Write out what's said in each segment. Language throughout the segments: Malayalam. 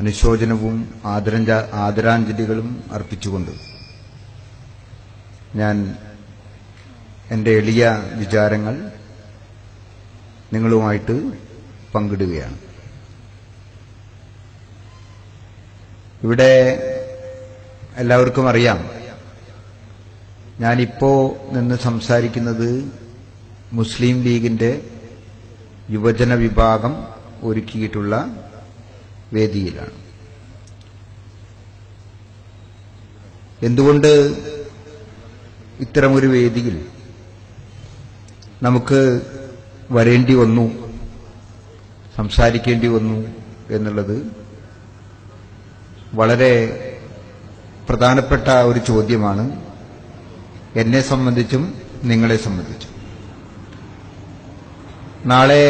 അനുശോചനവും ആദരാഞ്ജലികളും അർപ്പിച്ചുകൊണ്ട് ഞാൻ എൻ്റെ എളിയ വിചാരങ്ങൾ നിങ്ങളുമായിട്ട് പങ്കിടുകയാണ്. ഇവിടെ എല്ലാവർക്കും അറിയാം, ഞാനിപ്പോ നിന്ന് സംസാരിക്കുന്നത് മുസ്ലിം ലീഗിന്റെ യുവജന വിഭാഗം ഒരുക്കിയിട്ടുള്ള വേദിയിലാണ്. എന്തുകൊണ്ട് ഇത്തരമൊരു വേദിയിൽ നമുക്ക് വരേണ്ടി വന്നു, സംസാരിക്കേണ്ടി വന്നു എന്നുള്ളത് വളരെ പ്രധാനപ്പെട്ട ഒരു ചോദ്യമാണ്, എന്നെ സംബന്ധിച്ചും നിങ്ങളെ സംബന്ധിച്ചും. നാളെ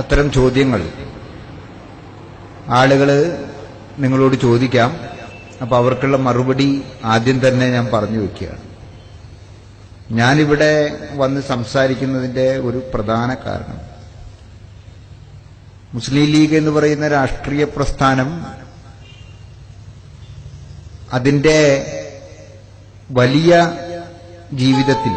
അത്തരം ചോദ്യങ്ങൾ ആളുകൾ നിങ്ങളോട് ചോദിക്കാം. അപ്പോൾ അവർക്കുള്ള മറുപടി ആദ്യം തന്നെ ഞാൻ പറഞ്ഞു വയ്ക്കുകയാണ്. ഞാനിവിടെ വന്ന് സംസാരിക്കുന്നതിന്റെ ഒരു പ്രധാന കാരണം, മുസ്ലിം ലീഗ് എന്ന് പറയുന്ന രാഷ്ട്രീയ പ്രസ്ഥാനം അതിന്റെ വലിയ ജീവിതത്തിൽ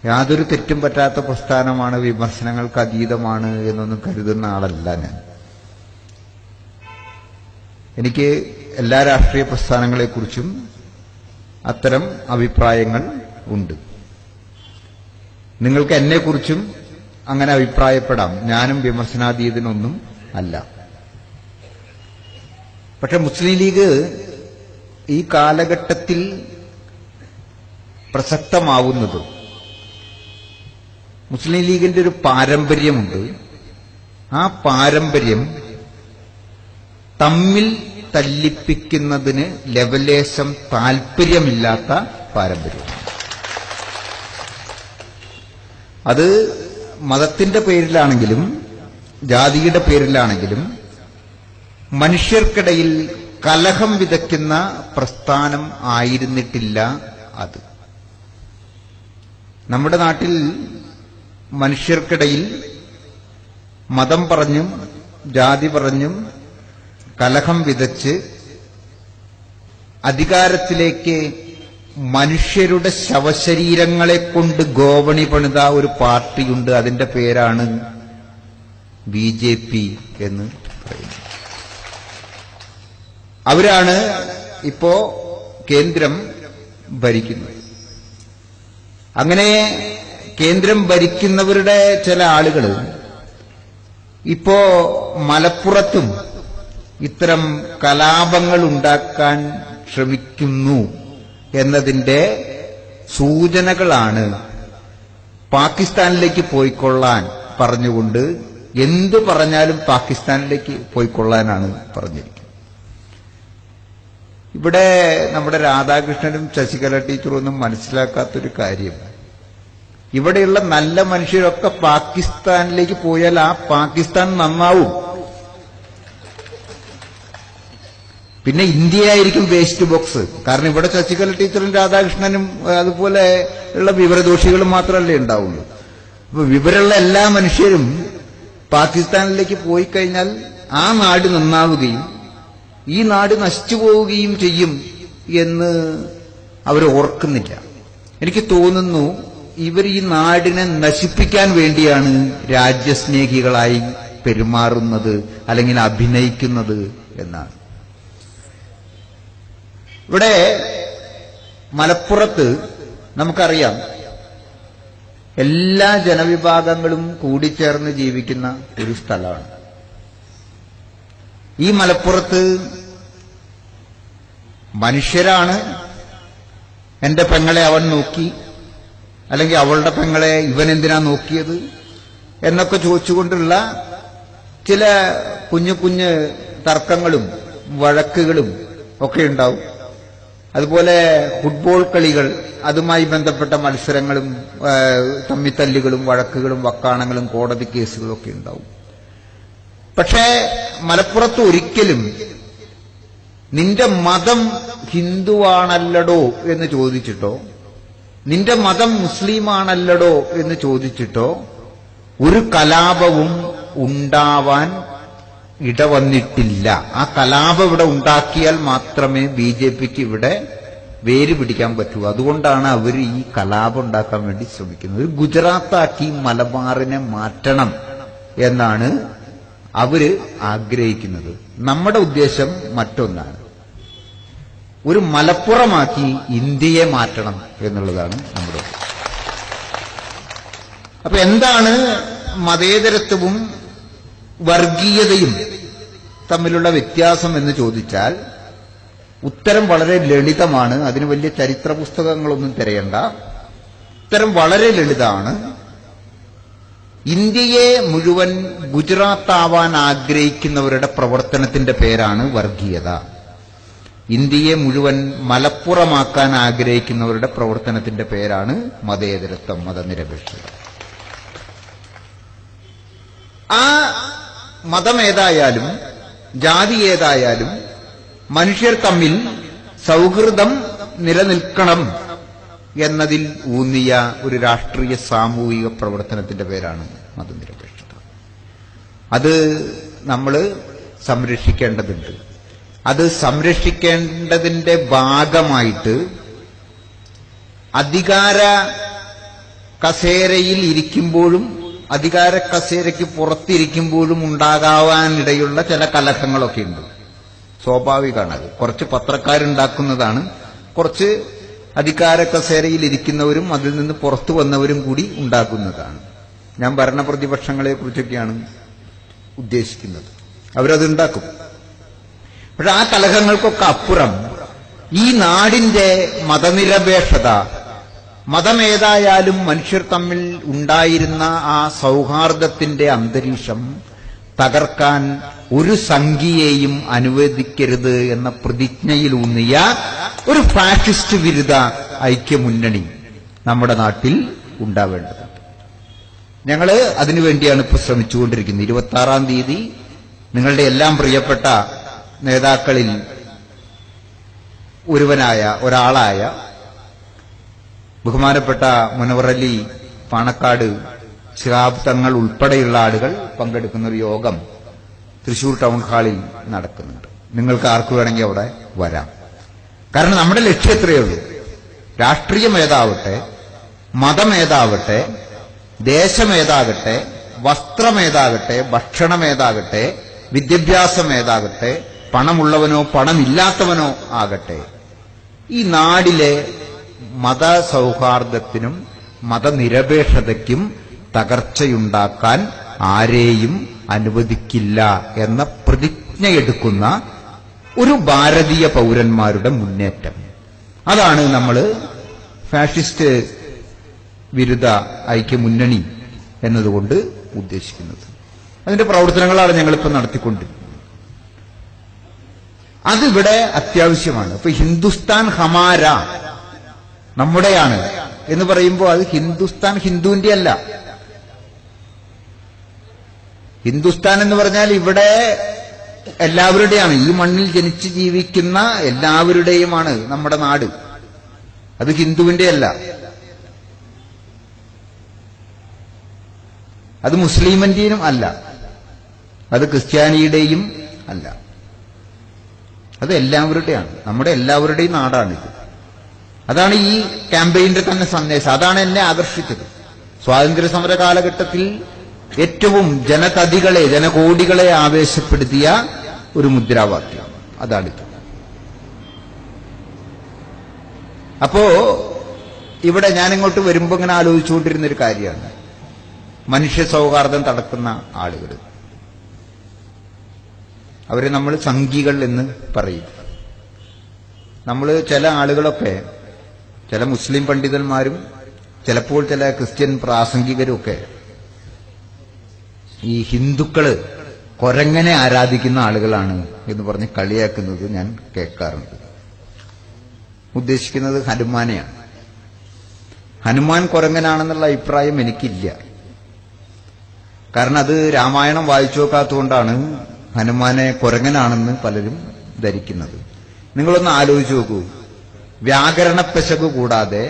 യാതൊരു തെറ്റും പറ്റാത്ത പ്രസ്ഥാനമാണ്, വിമർശനങ്ങൾക്ക് അതീതമാണ് എന്നൊന്നും കരുതുന്ന ആളല്ല ഞാൻ. എനിക്ക് എല്ലാ രാഷ്ട്രീയ പ്രസ്ഥാനങ്ങളെക്കുറിച്ചും അത്തരം അഭിപ്രായങ്ങൾ ഉണ്ട്. നിങ്ങൾക്ക് എന്നെക്കുറിച്ചും അങ്ങനെ അഭിപ്രായപ്പെടാം, ഞാനും വിമർശനാതീതനൊന്നും അല്ല. പക്ഷെ മുസ്ലിം ലീഗ് ഈ കാലഘട്ടത്തിൽ പ്രസക്തമാവുന്നത്, മുസ്ലിം ലീഗിന്റെ ഒരു പാരമ്പര്യമുണ്ട്. ആ പാരമ്പര്യം തമ്മിൽ തല്ലിപ്പിക്കുന്നതിന് ലവലേശം താൽപര്യമില്ലാത്ത പാരമ്പര്യം. അത് മതത്തിന്റെ പേരിലാണെങ്കിലും ജാതിയുടെ പേരിലാണെങ്കിലും മനുഷ്യർക്കിടയിൽ കലഹം വിതയ്ക്കുന്ന പ്രസ്ഥാനം ആയിരുന്നിട്ടില്ല അത്. നമ്മുടെ നാട്ടിൽ മനുഷ്യർക്കിടയിൽ മതം പറഞ്ഞും ജാതി പറഞ്ഞും കലഹം വിതച്ച് അധികാരത്തിലേക്ക് മനുഷ്യരുടെ ശവശരീരങ്ങളെ കൊണ്ട് ഗോവണി പണിത ഒരു പാർട്ടിയുണ്ട്. അതിന്റെ പേരാണ് BJP എന്ന് പറയുന്നത്. അവരാണ് ഇപ്പോ കേന്ദ്രം ഭരിക്കുന്നത്. അങ്ങനെ കേന്ദ്രം ഭരിക്കുന്നവരുടെ ചില ആളുകൾ ഇപ്പോ മലപ്പുറത്തും ഇത്തരം കലാപങ്ങൾ ഉണ്ടാക്കാൻ ശ്രമിക്കുന്നു എന്നതിന്റെ സൂചനകളാണ് പാകിസ്ഥാനിലേക്ക് പോയിക്കൊള്ളാൻ പറഞ്ഞുകൊണ്ട്, എന്തു പറഞ്ഞാലും പാകിസ്ഥാനിലേക്ക് പോയിക്കൊള്ളാനാണ് പറഞ്ഞിരിക്കുന്നത്. ഇവിടെ നമ്മുടെ രാധാകൃഷ്ണനും ശശികല ടീച്ചറും ഒന്നും മനസ്സിലാക്കാത്തൊരു കാര്യം, ഇവിടെയുള്ള നല്ല മനുഷ്യരൊക്കെ പാകിസ്ഥാനിലേക്ക് പോയാൽ ആ പാകിസ്ഥാൻ നന്നാവും. പിന്നെ ഇന്ത്യയായിരിക്കും വേസ്റ്റ് ബോക്സ്. കാരണം ഇവിടെ ശശികല ടീച്ചറും രാധാകൃഷ്ണനും അതുപോലെ ഉള്ള വിവരദോഷികളും മാത്രമല്ലേ ഉണ്ടാവുള്ളൂ. അപ്പൊ വിവരമുള്ള എല്ലാ മനുഷ്യരും പാകിസ്ഥാനിലേക്ക് പോയി കഴിഞ്ഞാൽ ആ നാട് നന്നാവുകയും ഈ നാട് നശിച്ചു പോവുകയും ചെയ്യും എന്ന് അവർ ഓർക്കുന്നില്ല. എനിക്ക് തോന്നുന്നു ഇവർ ഈ നാടിനെ നശിപ്പിക്കാൻ വേണ്ടിയാണ് രാജ്യസ്നേഹികളായി പെരുമാറുന്നത് അല്ലെങ്കിൽ അഭിനയിക്കുന്നത് എന്നാണ്. ഇവിടെ മലപ്പുറത്ത് നമുക്കറിയാം, എല്ലാ ജനവിഭാഗങ്ങളും കൂടിച്ചേർന്ന് ജീവിക്കുന്ന ഒരു സ്ഥലമാണ്. ഈ മലപ്പുറത്ത് മനുഷ്യരാണ് എന്റെ പെങ്ങളെ അവൻ നോക്കി, അല്ലെങ്കിൽ അവളുടെ പെങ്ങളെ ഇവൻ എന്തിനാ നോക്കിയത് എന്നൊക്കെ ചോദിച്ചുകൊണ്ടുള്ള ചില കുഞ്ഞു കുഞ്ഞ് തർക്കങ്ങളും വഴക്കുകളും ഒക്കെ ഉണ്ടാവും. അതുപോലെ ഫുട്ബോൾ കളികൾ, അതുമായി ബന്ധപ്പെട്ട മത്സരങ്ങളും തമ്മിത്തല്ലുകളും വഴക്കുകളും വക്കാണങ്ങളും കോടതി കേസുകളും ഒക്കെ ഉണ്ടാവും. പക്ഷേ മലപ്പുറത്ത് ഒരിക്കലും നിന്റെ മതം ഹിന്ദുവാണല്ലടോ എന്ന് ചോദിച്ചിട്ടോ നിന്റെ മതം മുസ്ലിമാണല്ലടോ എന്ന് ചോദിച്ചിട്ടോ ഒരു കലാപവും ഉണ്ടാവാൻ ഇടവന്നിട്ടില്ല. ആ കലാപം ഇവിടെ ഉണ്ടാക്കിയാൽ മാത്രമേ BJPക്ക് ഇവിടെ വേര് പിടിക്കാൻ പറ്റൂ. അതുകൊണ്ടാണ് അവർ ഈ കലാപം ഉണ്ടാക്കാൻ വേണ്ടി ശ്രമിക്കുന്നത്. ഒരു ഗുജറാത്താക്കി മലബാറിനെ മാറ്റണം എന്നാണ് അവര് ആഗ്രഹിക്കുന്നത്. നമ്മുടെ ഉദ്ദേശം മറ്റൊന്നാണ്. ഒരു മലപ്പുറമാക്കി ഇന്ത്യയെ മാറ്റണം എന്നുള്ളതാണ് നമ്മുടെ ഉദ്ദേശം. അപ്പൊ എന്താണ് മതേതരത്വവും വർഗീയതയും തമ്മിലുള്ള വ്യത്യാസം എന്ന് ചോദിച്ചാൽ ഉത്തരം വളരെ ലളിതമാണ്. അതിന് വലിയ ചരിത്ര പുസ്തകങ്ങളൊന്നും തിരയണ്ട. ഉത്തരം വളരെ ലളിതമാണ്. ഇന്ത്യയെ മുഴുവൻ ഗുജറാത്താവാൻ ആഗ്രഹിക്കുന്നവരുടെ പ്രവർത്തനത്തിന്റെ പേരാണ് വർഗീയത. ഇന്ത്യയെ മുഴുവൻ മലപ്പുറമാക്കാൻ ആഗ്രഹിക്കുന്നവരുടെ പ്രവർത്തനത്തിന്റെ പേരാണ് മതേതരത്വം, മതനിരപേക്ഷത. ആ മതമേതായാലും ജാതി ഏതായാലും മനുഷ്യർ തമ്മിൽ സൗഹൃദം നിലനിൽക്കണം എന്നതിൽ ഊന്നിയ ഒരു രാഷ്ട്രീയ സാമൂഹിക പ്രവർത്തനത്തിന്റെ പേരാണ് മതനിരപേക്ഷത. അത് നമ്മൾ സംരക്ഷിക്കേണ്ടതുണ്ട്. അത് സംരക്ഷിക്കേണ്ടതിന്റെ ഭാഗമായിട്ട് അധികാര കസേരയിൽ ഇരിക്കുമ്പോഴും അധികാര കസേരയ്ക്ക് പുറത്തിരിക്കുമ്പോഴും ഉണ്ടാകാവാനിടയുള്ള ചില കലഹങ്ങളൊക്കെ ഉണ്ട്. സ്വാഭാവികമാണ്. അത് കുറച്ച് പത്രക്കാരുണ്ടാക്കുന്നതാണ്. കുറച്ച് അധികാര കസേരയിൽ ഇരിക്കുന്നവരും അതിൽ നിന്ന് പുറത്തു വന്നവരും കൂടി ഉണ്ടാക്കുന്നതാണ്. ഞാൻ ഭരണപ്രതിപക്ഷങ്ങളെ കുറിച്ചൊക്കെയാണ് ഉദ്ദേശിക്കുന്നത്. അവരതുണ്ടാക്കും. പക്ഷെ ആ കലഹങ്ങൾക്കൊക്കെ അപ്പുറം ഈ നാടിന്റെ മതനിരപേക്ഷത, മതമേതായാലും മനുഷ്യർ തമ്മിൽ ഉണ്ടായിരുന്ന ആ സൗഹാർദ്ദത്തിന്റെ അന്തരീക്ഷം തകർക്കാൻ ഒരു സംഖ്യയെയും അനുവദിക്കരുത് എന്ന പ്രതിജ്ഞയിലൂന്നിയ ഒരു ഫാഷിസ്റ്റ് വിരുദ്ധ ഐക്യമുന്നണി നമ്മുടെ നാട്ടിൽ ഉണ്ടാവേണ്ടതുണ്ട്. ഞങ്ങൾ അതിനുവേണ്ടിയാണ് ഇപ്പോൾ ശ്രമിച്ചുകൊണ്ടിരിക്കുന്നത്. 26-ാം തീയതി നിങ്ങളുടെ എല്ലാം പ്രിയപ്പെട്ട നേതാക്കളിൽ ഒരാളായ ബഹുമാനപ്പെട്ട മുനവർ അലി പാണക്കാട് ശിഹാബ് തങ്ങൾ ഉൾപ്പെടെയുള്ള ആളുകൾ പങ്കെടുക്കുന്ന ഒരു യോഗം തൃശൂർ ടൗൺ ഹാളിൽ നടക്കുന്നുണ്ട്. നിങ്ങൾക്ക് ആർക്ക് വേണമെങ്കിൽ അവിടെ വരാം. കാരണം നമ്മുടെ ലക്ഷ്യം എത്രയേ ഉള്ളൂ. രാഷ്ട്രീയമേതാവട്ടെ, മതമേതാവട്ടെ, ദേശമേതാകട്ടെ, വസ്ത്രമേതാകട്ടെ, ഭക്ഷണമേതാകട്ടെ, വിദ്യാഭ്യാസമേതാകട്ടെ, പണമുള്ളവനോ പണമില്ലാത്തവനോ ആകട്ടെ, ഈ നാടിലെ മതസൗഹാർദ്ദത്തിനും മതനിരപേക്ഷതയ്ക്കും തകർച്ചയുണ്ടാക്കാൻ ആരെയും അനുവദിക്കില്ല എന്ന പ്രതിജ്ഞയെടുക്കുന്ന ഒരു ഭാരതീയ പൗരന്മാരുടെ മുന്നേറ്റം. അതാണ് നമ്മൾ ഫാഷിസ്റ്റ് വിരുദ്ധ ഐക്യമുന്നണി എന്നതുകൊണ്ട് ഉദ്ദേശിക്കുന്നത്. അതിന്റെ പ്രവർത്തനങ്ങളാണ് ഞങ്ങളിപ്പോൾ നടത്തിക്കൊണ്ടിരിക്കുന്നത്. അതിവിടെ അത്യാവശ്യമാണ്. ഇപ്പൊ ഹിന്ദുസ്ഥാൻ ഹമാര, നമ്മുടെയാണ് എന്ന് പറയുമ്പോൾ അത് ഹിന്ദുസ്ഥാൻ ഹിന്ദുവിന്റെ അല്ല. ഹിന്ദുസ്ഥാൻ എന്ന് പറഞ്ഞാൽ ഇവിടെ എല്ലാവരുടെയാണ്. ഈ മണ്ണിൽ ജനിച്ച് ജീവിക്കുന്ന എല്ലാവരുടെയുമാണ് നമ്മുടെ നാട്. അത് ഹിന്ദുവിന്റെ അല്ല, അത് മുസ്ലിമിന്റെയും അല്ല, അത് ക്രിസ്ത്യാനിയുടെയും അല്ല. അത് എല്ലാവരുടെയാണ്. നമ്മുടെ എല്ലാവരുടെയും നാടാണിത്. അതാണ് ഈ ക്യാമ്പയിന്റെ തന്നെ സന്ദേശം. അതാണ് എന്നെ ആകർഷിച്ചത്. സ്വാതന്ത്ര്യ സമര കാലഘട്ടത്തിൽ ഏറ്റവും ജനകോടികളെ ആവേശപ്പെടുത്തിയ ഒരു മുദ്രാവാക്യം അതാണിത്. അപ്പോ ഇവിടെ ഞാനിങ്ങോട്ട് വരുമ്പോ ഇങ്ങനെ ആലോചിച്ചുകൊണ്ടിരുന്നൊരു കാര്യമാണ് മനുഷ്യ സൗഹാർദ്ദം തടക്കുന്ന ആളുകൾ. അവരെ നമ്മൾ സംഘികൾ എന്ന് പറയും. നമ്മൾ ചില ആളുകളൊക്കെ, ചില മുസ്ലിം പണ്ഡിതന്മാരും ചിലപ്പോൾ ചില ക്രിസ്ത്യൻ പ്രാസംഗികരുമൊക്കെ ഈ ഹിന്ദുക്കള് കൊരങ്ങനെ ആരാധിക്കുന്ന ആളുകളാണ് എന്ന് പറഞ്ഞ് കളിയാക്കുന്നത് ഞാൻ കേൾക്കാറുണ്ട്. ഉദ്ദേശിക്കുന്നത് ഹനുമാനെയാണ്. ഹനുമാൻ കൊരങ്ങനാണെന്നുള്ള അഭിപ്രായം എനിക്കില്ല. കാരണം അത് രാമായണം വായിച്ചു നോക്കാത്തതുകൊണ്ടാണ് ഹനുമാനെ കൊരങ്ങനാണെന്ന് പലരും ധരിക്കുന്നത്. നിങ്ങളൊന്ന് ആലോചിച്ച് നോക്കൂ. വ്യാകരണപ്പെശക് കൂടാതെ,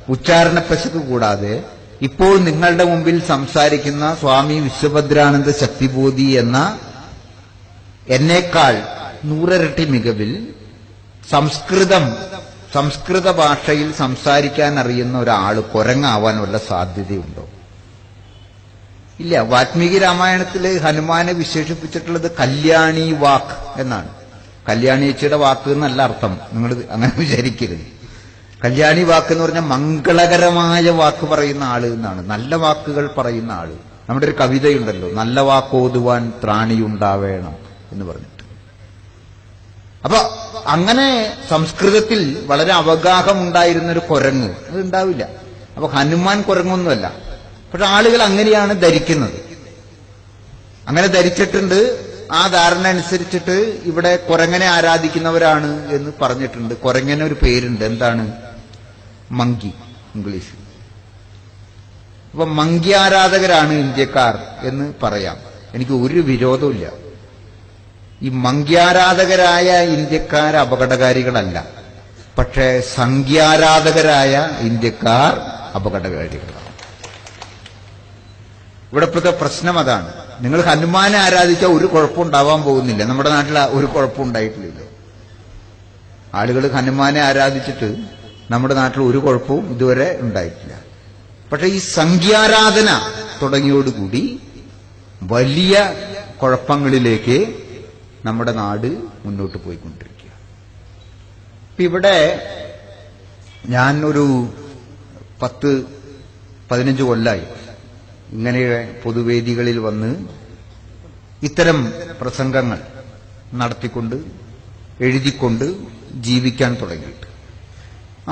ഉച്ചാരണപ്പെശക് കൂടാതെ ഇപ്പോൾ നിങ്ങളുടെ മുമ്പിൽ സംസാരിക്കുന്ന സ്വാമി വിശ്വഭദ്രാനന്ദ ശക്തിബോധി എന്ന എന്നേക്കാൾ 100 ഇരട്ടി മികവിൽ സംസ്കൃത ഭാഷയിൽ സംസാരിക്കാൻ അറിയുന്ന ഒരാൾ കുരങ്ങാവാൻ വല്ല സാധ്യതയുണ്ടോ? ഇല്ല. വാൽമീകി രാമായണത്തില് ഹനുമാനെ വിശേഷിപ്പിച്ചിട്ടുള്ളത് കല്യാണി വാക്ക് എന്നാണ്. കല്യാണിയച്ചിയുടെ വാക്ക് എന്നല്ല അർത്ഥം, നിങ്ങൾ അങ്ങനെ വിചാരിക്കരുത്. കല്യാണി വാക്ക് എന്ന് പറഞ്ഞാൽ മംഗളകരമായ വാക്ക് പറയുന്ന ആള് എന്നാണ്, നല്ല വാക്കുകൾ പറയുന്ന ആള്. നമ്മുടെ ഒരു കവിതയുണ്ടല്ലോ, നല്ല വാക്കോതുവാൻ ത്രാണിയുണ്ടാവേണം എന്ന് പറഞ്ഞിട്ട്. അപ്പൊ അങ്ങനെ സംസ്കൃതത്തിൽ വളരെ അവഗാഹമുണ്ടായിരുന്നൊരു കുരങ്ങ് അത് ഉണ്ടാവില്ല. അപ്പൊ ഹനുമാൻ കുരങ്ങൊന്നുമല്ല. പക്ഷെ ആളുകൾ അങ്ങനെയാണ് ധരിക്കുന്നത്. അങ്ങനെ ധരിച്ചിട്ടുണ്ട്. ആ ധാരണ അനുസരിച്ചിട്ട് ഇവിടെ കുരങ്ങനെ ആരാധിക്കുന്നവരാണ് എന്ന് പറഞ്ഞിട്ടുണ്ട്. കുരങ്ങനെ ഒരു പേരുണ്ട്, എന്താണ്? Monkey, English. അപ്പൊ മങ്കി ആരാധകരാണ് ഇന്ത്യക്കാർ എന്ന് പറയാം. എനിക്ക് ഒരു വിരോധമില്ല. ഈ മങ്ക്യാരാധകരായ ഇന്ത്യക്കാർ അപകടകാരികളല്ല, പക്ഷേ സംഖ്യാരാധകരായ ഇന്ത്യക്കാർ അപകടകാരികളാണ്. ഇവിടെ ഇപ്പോഴത്തെ പ്രശ്നം അതാണ്. നിങ്ങൾ ഹനുമാനെ ആരാധിച്ചാൽ ഒരു കുഴപ്പമുണ്ടാവാൻ പോകുന്നില്ല. നമ്മുടെ നാട്ടിൽ ഒരു കുഴപ്പമുണ്ടായിട്ടില്ലല്ലോ. ആളുകൾ ഹനുമാനെ ആരാധിച്ചിട്ട് നമ്മുടെ നാട്ടിൽ ഒരു കുഴപ്പവും ഇതുവരെ ഉണ്ടായിട്ടില്ല. പക്ഷെ ഈ സംഖ്യാരാധന തുടങ്ങിയോടുകൂടി വലിയ കുഴപ്പങ്ങളിലേക്ക് നമ്മുടെ നാട് മുന്നോട്ട് പോയിക്കൊണ്ടിരിക്കുക. ഇവിടെ ഞാൻ ഒരു 10-15 കൊല്ലമായി ഇങ്ങനെ പൊതുവേദികളിൽ വന്ന് ഇത്തരം പ്രസംഗങ്ങൾ നടത്തിക്കൊണ്ട് എഴുതിക്കൊണ്ട് ജീവിക്കാൻ തുടങ്ങിയിട്ട്.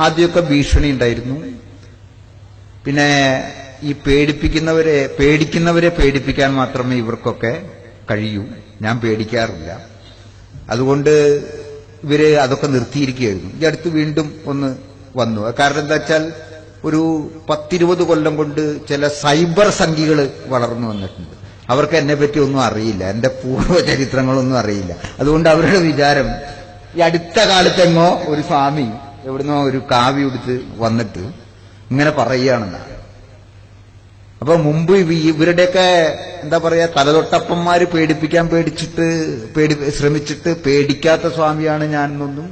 ആദ്യമൊക്കെ ഭീഷണി ഉണ്ടായിരുന്നു. പിന്നെ ഈ പേടിക്കുന്നവരെ പേടിപ്പിക്കാൻ മാത്രമേ ഇവർക്കൊക്കെ കഴിയൂ. ഞാൻ പേടിക്കാറില്ല. അതുകൊണ്ട് ഇവര് അതൊക്കെ നിർത്തിയിരിക്കുകയായിരുന്നു. ഈ അടുത്ത് വീണ്ടും ഒന്ന് വന്നു. കാരണം എന്താ വെച്ചാൽ ഒരു 10-20 കൊല്ലം കൊണ്ട് ചില സൈബർ സംഘികൾ വളർന്നു വന്നിട്ടുണ്ട്. അവർക്ക് എന്നെ പറ്റി ഒന്നും അറിയില്ല, എന്റെ പൂർവ്വചരിത്രങ്ങളൊന്നും അറിയില്ല. അതുകൊണ്ട് അവരുടെ വിചാരം ഈ അടുത്ത കാലത്തെങ്ങോ ഒരു സ്വാമി എവിടുന്നോ ഒരു കാവി എടുത്ത് വന്നിട്ട് ഇങ്ങനെ പറയുകയാണെന്നാണ്. അപ്പൊ മുമ്പ് ഇവരുടെയൊക്കെ എന്താ പറയാ തലതൊട്ടപ്പന്മാര് പേടിപ്പിക്കാൻ ശ്രമിച്ചിട്ട് പേടിക്കാത്ത സ്വാമിയാണ് ഞാൻ എന്നൊന്നും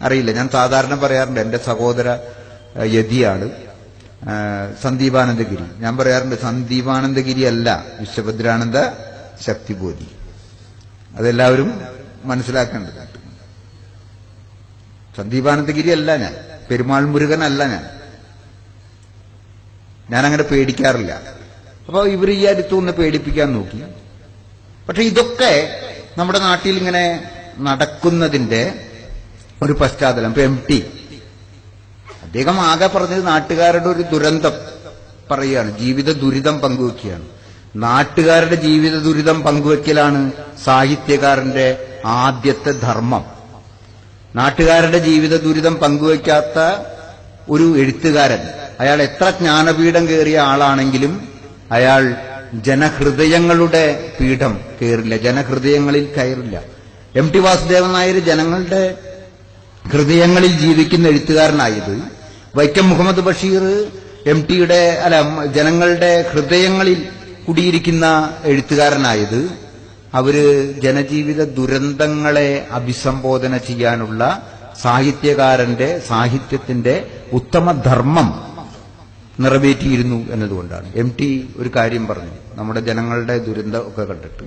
അറിയില്ല. ഞാൻ സാധാരണ പറയാറുണ്ട്, എന്റെ സഹോദര യതിയാണ് സന്ദീപാനന്ദഗിരി. ഞാൻ പറയാറുണ്ട്, സന്ദീപാനന്ദഗിരി അല്ല വിശ്വഭദ്രാനന്ദ ശക്തിബോധി. അതെല്ലാവരും മനസ്സിലാക്കേണ്ടതുണ്ട്. സന്ദീപാനന്ദഗിരി അല്ല ഞാൻ, പെരുമാൾ മുരുകൻ അല്ല ഞാനങ്ങനെ പേടിക്കാറില്ല. അപ്പൊ ഇവർ ഈ അടുത്തൊന്ന് പേടിപ്പിക്കാൻ നോക്കി. പക്ഷെ ഇതൊക്കെ നമ്മുടെ നാട്ടിൽ ഇങ്ങനെ നടക്കുന്നതിന്റെ ഒരു പശ്ചാത്തലം. ഇപ്പൊ MT അദ്ദേഹം ആകെ പറഞ്ഞത് നാട്ടുകാരുടെ ഒരു ദുരന്തം പറയുകയാണ്, ജീവിത ദുരിതം പങ്കുവെക്കുകയാണ്. നാട്ടുകാരുടെ ജീവിത ദുരിതം പങ്കുവെക്കലാണ് സാഹിത്യകാരന്റെ ആദ്യത്തെ ധർമ്മം. നാട്ടുകാരുടെ ജീവിത ദുരിതം പങ്കുവെക്കാത്ത ഒരു എഴുത്തുകാരൻ, അയാൾ എത്ര ജ്ഞാനപീഠം കയറിയ ആളാണെങ്കിലും അയാൾ ജനഹൃദയങ്ങളുടെ പീഠം കയറില്ല, ജനഹൃദയങ്ങളിൽ കയറില്ല. MT വാസുദേവൻ നായർ ജനങ്ങളുടെ ഹൃദയങ്ങളിൽ ജീവിക്കുന്ന എഴുത്തുകാരനായത്, വൈക്കം മുഹമ്മദ് ബഷീർ MTയുടെ ജനങ്ങളുടെ ഹൃദയങ്ങളിൽ കുടിയിരിക്കുന്ന എഴുത്തുകാരനായത്, അവര് ജനജീവിത ദുരന്തങ്ങളെ അഭിസംബോധന ചെയ്യാനുള്ള സാഹിത്യത്തിന്റെ ഉത്തമധർമ്മം നിറവേറ്റിയിരുന്നു എന്നതുകൊണ്ടാണ്. MT ഒരു കാര്യം പറഞ്ഞു, നമ്മുടെ ജനങ്ങളുടെ ദുരന്തം ഒക്കെ കണ്ടിട്ട്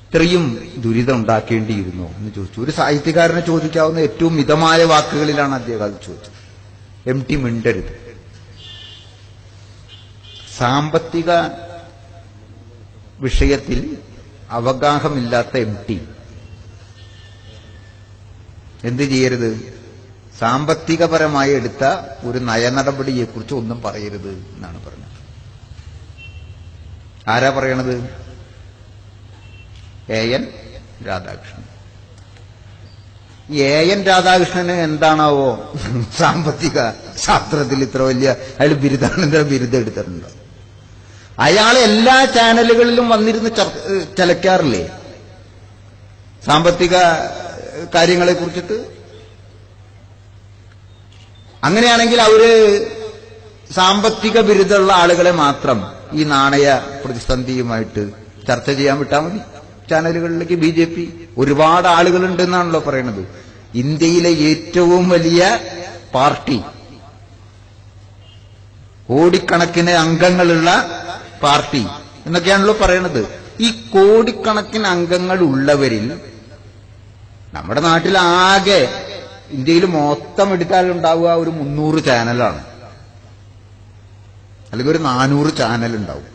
ഇത്രയും ദുരിതം ഉണ്ടാക്കേണ്ടിയിരുന്നോ എന്ന് ചോദിച്ചു. ഒരു സാഹിത്യകാരനെ ചോദിക്കാവുന്ന ഏറ്റവും മിതമായ വാക്കുകളിലാണ് അദ്ദേഹം അത് ചോദിച്ചത്. MT മിണ്ടരുത്. സാമ്പത്തിക വിഷയത്തിൽ അവഗാഹമില്ലാത്ത MT എന്ത് ചെയ്യരുത്? സാമ്പത്തികപരമായി എടുത്ത ഒരു നയനടപടിയെക്കുറിച്ച് ഒന്നും പറയരുത് എന്നാണ് പറഞ്ഞത്. ആരാ പറയണത്? AN രാധാകൃഷ്ണൻ. AN രാധാകൃഷ്ണന് എന്താണാവോ സാമ്പത്തിക ശാസ്ത്രത്തിൽ ഇത്ര വലിയ അയാൾ ബിരുദാനന്തര ബിരുദം എടുത്തിട്ടുണ്ട്. അയാൾ എല്ലാ ചാനലുകളിലും വന്നിരുന്ന് ചലക്കാറില്ലേ സാമ്പത്തിക കാര്യങ്ങളെ കുറിച്ചിട്ട്? അങ്ങനെയാണെങ്കിൽ അവര് സാമ്പത്തിക ബിരുദമുള്ള ആളുകളെ മാത്രം ഈ നാണയ പ്രതിസന്ധിയുമായിട്ട് ചർച്ച ചെയ്യാൻ വിട്ടാൽ മതി. ചാനലുകളിലേക്ക് BJP ഒരുപാട് ആളുകളുണ്ടെന്നാണല്ലോ പറയുന്നത്. ഇന്ത്യയിലെ ഏറ്റവും വലിയ പാർട്ടി, കോടിക്കണക്കിന് അംഗങ്ങളുള്ള പാർട്ടി എന്നൊക്കെയാണല്ലോ പറയണത്. ഈ കോടിക്കണക്കിന് അംഗങ്ങൾ ഉള്ളവരിൽ നമ്മുടെ നാട്ടിൽ ആകെ ഇന്ത്യയിൽ മൊത്തം എടുത്താലുണ്ടാവുക ഒരു 300 ചാനലാണ്, അല്ലെങ്കിൽ ഒരു 400 ചാനൽ ഉണ്ടാവും.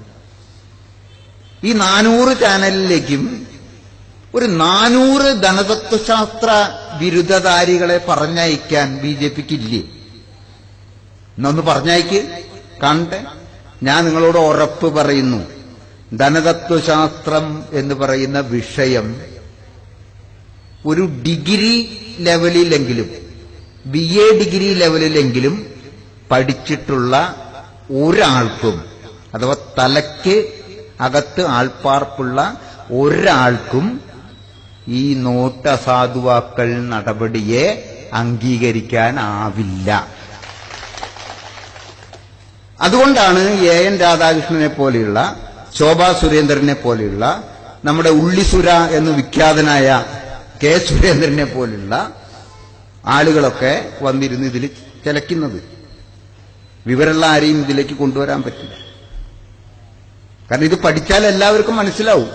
ഈ 400 ചാനലിലേക്കും ഒരു 400 ധനതത്വശാസ്ത്ര ബിരുദധാരികളെ പറഞ്ഞയക്കാൻ BJPക്ക് ഇല്ലേ? എന്നൊന്ന് പറഞ്ഞയക്ക് കാണട്ടെ. ഞാൻ നിങ്ങളോട് ഉറപ്പ് പറയുന്നു, ധനതത്വശാസ്ത്രം എന്ന് പറയുന്ന വിഷയം ഒരു ഡിഗ്രി ലെവലിലെങ്കിലും, BA ഡിഗ്രി ലെവലിലെങ്കിലും പഠിച്ചിട്ടുള്ള ഒരാൾക്കും, അഥവാ തലയ്ക്ക് അകത്ത് ആൾപ്പാർപ്പുള്ള ഒരാൾക്കും ഈ നോട്ട് അസാധുവാക്കൽ നടപടിയെ അംഗീകരിക്കാനാവില്ല. അതുകൊണ്ടാണ് AN രാധാകൃഷ്ണനെ പോലെയുള്ള, ശോഭാ സുരേന്ദ്രനെ പോലെയുള്ള, നമ്മുടെ ഉള്ളിസുര എന്ന് വിഖ്യാതനായ K സുരേന്ദ്രനെ പോലുള്ള ആളുകളൊക്കെ വന്നിരുന്ന് ഇതിൽ ചിലക്കുന്നത്. വിവരമുള്ള ആരെയും ഇതിലേക്ക് കൊണ്ടുവരാൻ പറ്റില്ല. കാരണം ഇത് പഠിച്ചാൽ എല്ലാവർക്കും മനസ്സിലാവും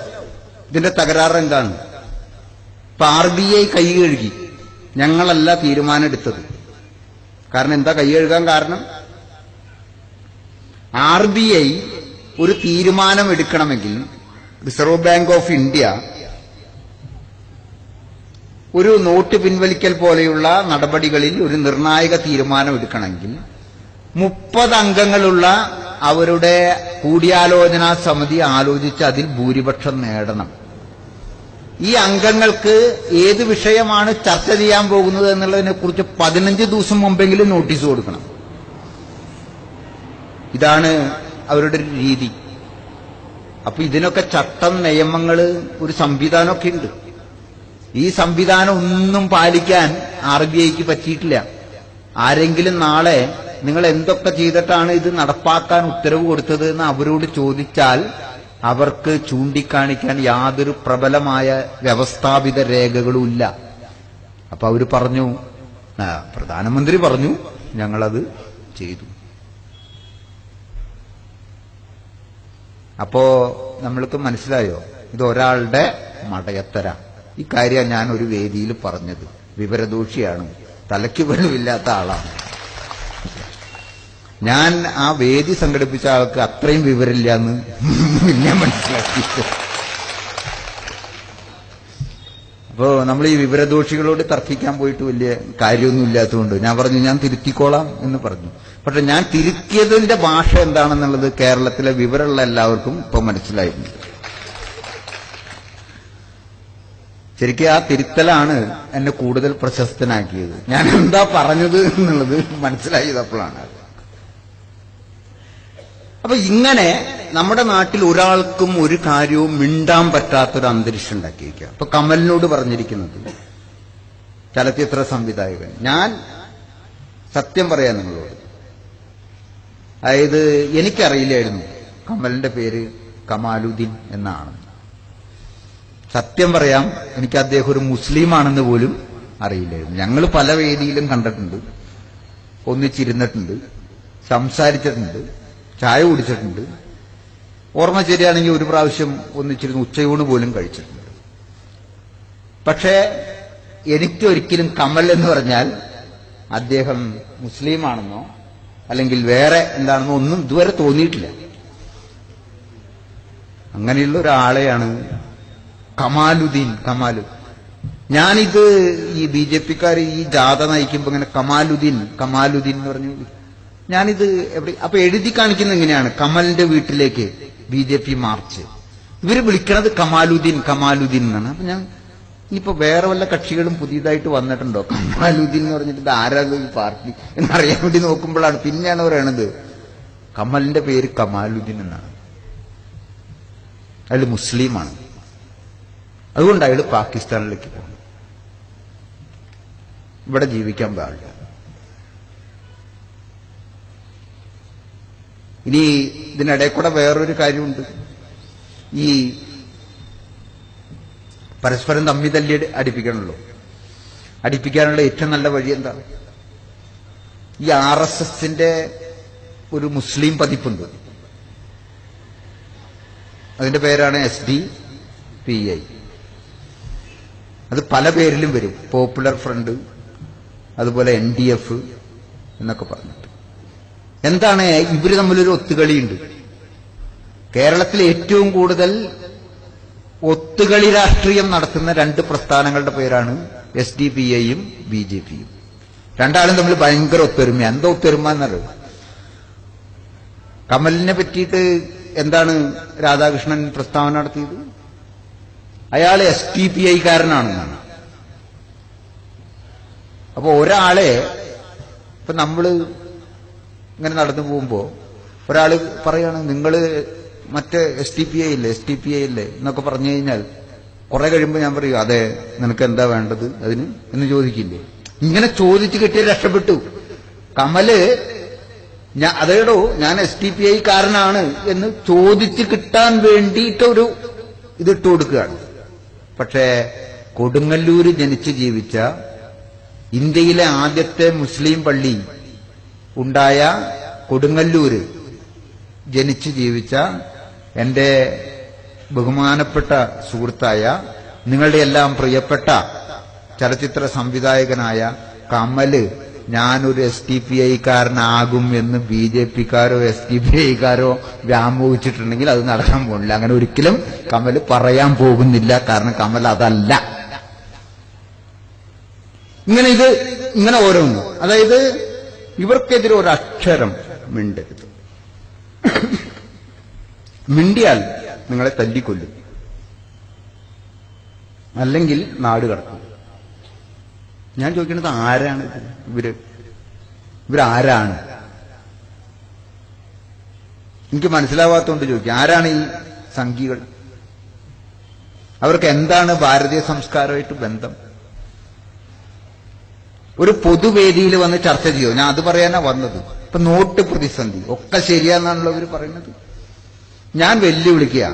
ഇതിന്റെ തകരാറ് എന്താണ്. ഇപ്പൊ RBI കൈ കഴുകി, ഞങ്ങളല്ല തീരുമാനം എടുത്തത്. കാരണം എന്താ കൈ കഴുകാൻ കാരണം? RBI ഒരു തീരുമാനം എടുക്കണമെങ്കിൽ, റിസർവ് ബാങ്ക് ഓഫ് ഇന്ത്യ ഒരു നോട്ട് പിൻവലിക്കൽ പോലെയുള്ള നടപടികളിൽ ഒരു നിർണായക തീരുമാനം എടുക്കണമെങ്കിൽ 30 അംഗങ്ങളുള്ള അവരുടെ കൂടിയാലോചനാ സമിതി ആലോചിച്ച് അതിൽ ഭൂരിപക്ഷം നേടണം. ഈ അംഗങ്ങൾക്ക് ഏത് വിഷയമാണ് ചർച്ച ചെയ്യാൻ പോകുന്നത് എന്നുള്ളതിനെ കുറിച്ച് 15 ദിവസം മുമ്പെങ്കിലും നോട്ടീസ് കൊടുക്കണം. ഇതാണ് അവരുടെ ഒരു രീതി. അപ്പൊ ഇതിനൊക്കെ ചട്ടം, നിയമങ്ങള്, ഒരു സംവിധാനമൊക്കെ ഉണ്ട്. ഈ സംവിധാനം ഒന്നും പാലിക്കാൻ RBIക്ക് പറ്റിയിട്ടില്ല. ആരെങ്കിലും നാളെ നിങ്ങൾ എന്തൊക്കെ ചെയ്തിട്ടാണ് ഇത് നടപ്പാക്കാൻ ഉത്തരവ് കൊടുത്തത് എന്ന് അവരോട് ചോദിച്ചാൽ അവർക്ക് ചൂണ്ടിക്കാണിക്കാൻ യാതൊരു പ്രബലമായ വ്യവസ്ഥാപിത രേഖകളും ഇല്ല. അപ്പൊ അവര് പറഞ്ഞു, പ്രധാനമന്ത്രി പറഞ്ഞു, ഞങ്ങളത് ചെയ്തു. അപ്പോ നമ്മൾക്ക് മനസ്സിലായോ, ഇത് ഒരാളുടെ മടയത്തര. ഈ കാര്യം ഞാൻ ഒരു വേദിയിൽ പറഞ്ഞത്. വിവരദോഷിയാണ്, തലയ്ക്ക് വെളിവില്ലാത്ത ആളാണ്. ഞാൻ ആ വേദി സംഘടിപ്പിച്ച ആൾക്ക് അത്രയും വിവരമില്ല എന്ന് പിന്നെ മനസ്സിലാക്കി. അപ്പോ നമ്മൾ ഈ വിവരദോഷികളോട് തർക്കിക്കാൻ പോയിട്ട് വലിയ കാര്യമൊന്നും ഇല്ലാത്തതുകൊണ്ട് ഞാൻ പറഞ്ഞു ഞാൻ തിരുത്തിക്കോളാം എന്ന് പറഞ്ഞു. പക്ഷെ ഞാൻ തിരുത്തിയതിന്റെ ഭാഷ എന്താണെന്നുള്ളത് കേരളത്തിലെ വിവരമുള്ള എല്ലാവർക്കും ഇപ്പൊ മനസ്സിലായിട്ടുണ്ട്. ശരിക്കും ആ തിരുത്തലാണ് എന്നെ കൂടുതൽ പ്രശസ്തനാക്കിയത്. ഞാൻ എന്താ പറഞ്ഞത് എന്നുള്ളത് മനസ്സിലായതപ്പോഴാണ്. അപ്പൊ ഇങ്ങനെ നമ്മുടെ നാട്ടിൽ ഒരാൾക്കും ഒരു കാര്യവും മിണ്ടാൻ പറ്റാത്തൊരു അന്തരീക്ഷം ഉണ്ടാക്കിയിരിക്കുക. അപ്പൊ കമലിനോട് പറഞ്ഞിരിക്കുന്നത്, ചലച്ചിത്ര സംവിധായകൻ, ഞാൻ സത്യം പറയാൻ നിങ്ങളോട്, അതായത് എനിക്കറിയില്ലായിരുന്നു കമലിന്റെ പേര് കമാലുദ്ദീൻ എന്നാണ്. സത്യം പറയാം, എനിക്ക് അദ്ദേഹം ഒരു മുസ്ലിമാണെന്ന് പോലും അറിയില്ലായിരുന്നു. ഞങ്ങൾ പല വേദിയിലും കണ്ടിട്ടുണ്ട്, ഒന്നിച്ചിരുന്നിട്ടുണ്ട്, സംസാരിച്ചിട്ടുണ്ട്, ചായ കുടിച്ചിട്ടുണ്ട്. ഓർമ്മ ശരിയാണെങ്കിൽ ഒരു പ്രാവശ്യം ഒന്നിച്ചിരുന്ന് ഉച്ചയൂണ് പോലും കഴിച്ചിട്ടുണ്ട്. പക്ഷേ എനിക്കൊരിക്കലും കമൽ എന്ന് പറഞ്ഞാൽ അദ്ദേഹം മുസ്ലിമാണെന്നോ അല്ലെങ്കിൽ വേറെ എന്താണെന്നോ ഒന്നും ഇതുവരെ തോന്നിയിട്ടില്ല. അങ്ങനെയുള്ള ഒരാളെയാണ് കമാലുദ്ദീൻ. ഞാനിത് ഈ BJPക്കാർ ഈ ജാഥ നയിക്കുമ്പോൾ ഇങ്ങനെ കമാലുദ്ദീൻ എന്ന് പറഞ്ഞു, ഞാനിത് അപ്പൊ എഴുതി കാണിക്കുന്ന എങ്ങനെയാണ്, കമലിന്റെ വീട്ടിലേക്ക് BJP മാർച്ച്. ഇവര് വിളിക്കണത് കമാലുദ്ദീൻ എന്നാണ്. അപ്പൊ ഞാൻ ഇനിയിപ്പോ വേറെ വല്ല കക്ഷികളും പുതിയതായിട്ട് വന്നിട്ടുണ്ടോ കമാലുദ്ദീൻ എന്ന് പറഞ്ഞിട്ട് ഇത് ആരാ ഈ പാർട്ടി എന്നറിയാൻ വേണ്ടി നോക്കുമ്പോഴാണ് പിന്നെയാണ് പറയണത് കമലിന്റെ പേര് കമാലുദ്ദീൻ എന്നാണ്. അയാൾ മുസ്ലിമാണ്. അതുകൊണ്ട് അയാൾ പാകിസ്ഥാനിലേക്ക് പോകും, ഇവിടെ ജീവിക്കാൻ പാടില്ല. ഇനി ഇതിനിടെ കൂടെ വേറൊരു കാര്യമുണ്ട്. ഈ പരസ്പരം തമ്മി തല്ലി അടിപ്പിക്കണമല്ലോ. അടിപ്പിക്കാനുള്ള ഏറ്റവും നല്ല വഴി എന്താ? ഈ RSSന്റെ ഒരു മുസ്ലിം പതിപ്പുണ്ട്. അതിന്റെ പേരാണ് SDPI. അത് പല പേരിലും വരും. പോപ്പുലർ ഫ്രണ്ട്, അതുപോലെ NDF എന്നൊക്കെ പറഞ്ഞിട്ട്. എന്താണ് ഇവര് തമ്മിലൊരു ഒത്തുകളിയുണ്ട്. കേരളത്തിൽ ഏറ്റവും കൂടുതൽ ഒത്തുകളി രാഷ്ട്രീയം നടത്തുന്ന രണ്ട് പ്രസ്ഥാനങ്ങളുടെ പേരാണ് SDPIയും BJPയും. രണ്ടാളും തമ്മിൽ ഭയങ്കര ഒത്തൊരുമ. എന്താ ഒത്തൊരുമ എന്നറിയോ? കമലിനെ പറ്റിയിട്ട് എന്താണ് രാധാകൃഷ്ണൻ പ്രസ്താവന നടത്തിയത്? അയാൾ SDPIക്കാരനാണെന്നാണ്. അപ്പൊ ഒരാളെ ഇപ്പൊ നമ്മള് ഇങ്ങനെ നടന്നു പോകുമ്പോ ഒരാള് പറയാണ് നിങ്ങള് മറ്റേ SDPI ഇല്ലേ എന്നൊക്കെ പറഞ്ഞു കഴിഞ്ഞാൽ കുറെ കഴിയുമ്പോൾ ഞാൻ പറയും അതെ, നിനക്ക് എന്താ വേണ്ടത് അതിന് എന്ന് ചോദിക്കില്ലേ? ഇങ്ങനെ ചോദിച്ചു കിട്ടിയ രക്ഷപ്പെട്ടു. കമല് അതേടോ ഞാൻ SDPIക്കാരനാണ് എന്ന് ചോദിച്ചു കിട്ടാൻ വേണ്ടിയിട്ടൊരു ഇതിട്ട് കൊടുക്കുകയാണ്. പക്ഷേ കൊടുങ്ങല്ലൂര് ജനിച്ച് ജീവിച്ച ഇന്ത്യയിലെ ആദ്യത്തെ മുസ്ലിം പള്ളി ഉണ്ടായ കൊടുങ്ങല്ലൂര് ജനിച്ച് ജീവിച്ച എന്റെ ബഹുമാനപ്പെട്ട സുഹൃത്തായ നിങ്ങളുടെ എല്ലാം പ്രിയപ്പെട്ട ചലച്ചിത്ര സംവിധായകനായ കമല് ഞാനൊരു SDPIക്കാരനാകും എന്ന് BJPക്കാരോ SDPIക്കാരോ വ്യാമോഹിച്ചിട്ടുണ്ടെങ്കിൽ അത് നടക്കാൻ പോകില്ല. അങ്ങനെ ഒരിക്കലും കമല് പറയാൻ പോകുന്നില്ല. കാരണം കമൽ അതല്ല. ഇങ്ങനെ ഓരോന്ന്, അതായത് ഇവർക്കെതിരെ ഒരക്ഷരം മിണ്ടരുത്. മിണ്ടിയാൽ നിങ്ങളെ തല്ലിക്കൊല്ലും, അല്ലെങ്കിൽ നാട് കടക്കും. ഞാൻ ചോദിക്കുന്നത് ആരാണ് ഇവരാരാണ്? എനിക്ക് മനസ്സിലാവാത്തോണ്ട് ചോദിക്കാം. ആരാണ് ഈ സംഘികൾ? അവർക്ക് എന്താണ് ഭാരതീയ സംസ്കാരമായിട്ട് ബന്ധം? ഒരു പൊതുവേദിയിൽ വന്ന് ചർച്ച ചെയ്യോ? ഞാൻ അത് പറയാനാ വന്നത്. ഇപ്പൊ നോട്ട് പ്രതിസന്ധി ഒക്കെ ശരിയാന്നാണല്ലോ ഇവർ പറയുന്നത്. ഞാൻ വെല്ലുവിളിക്കുക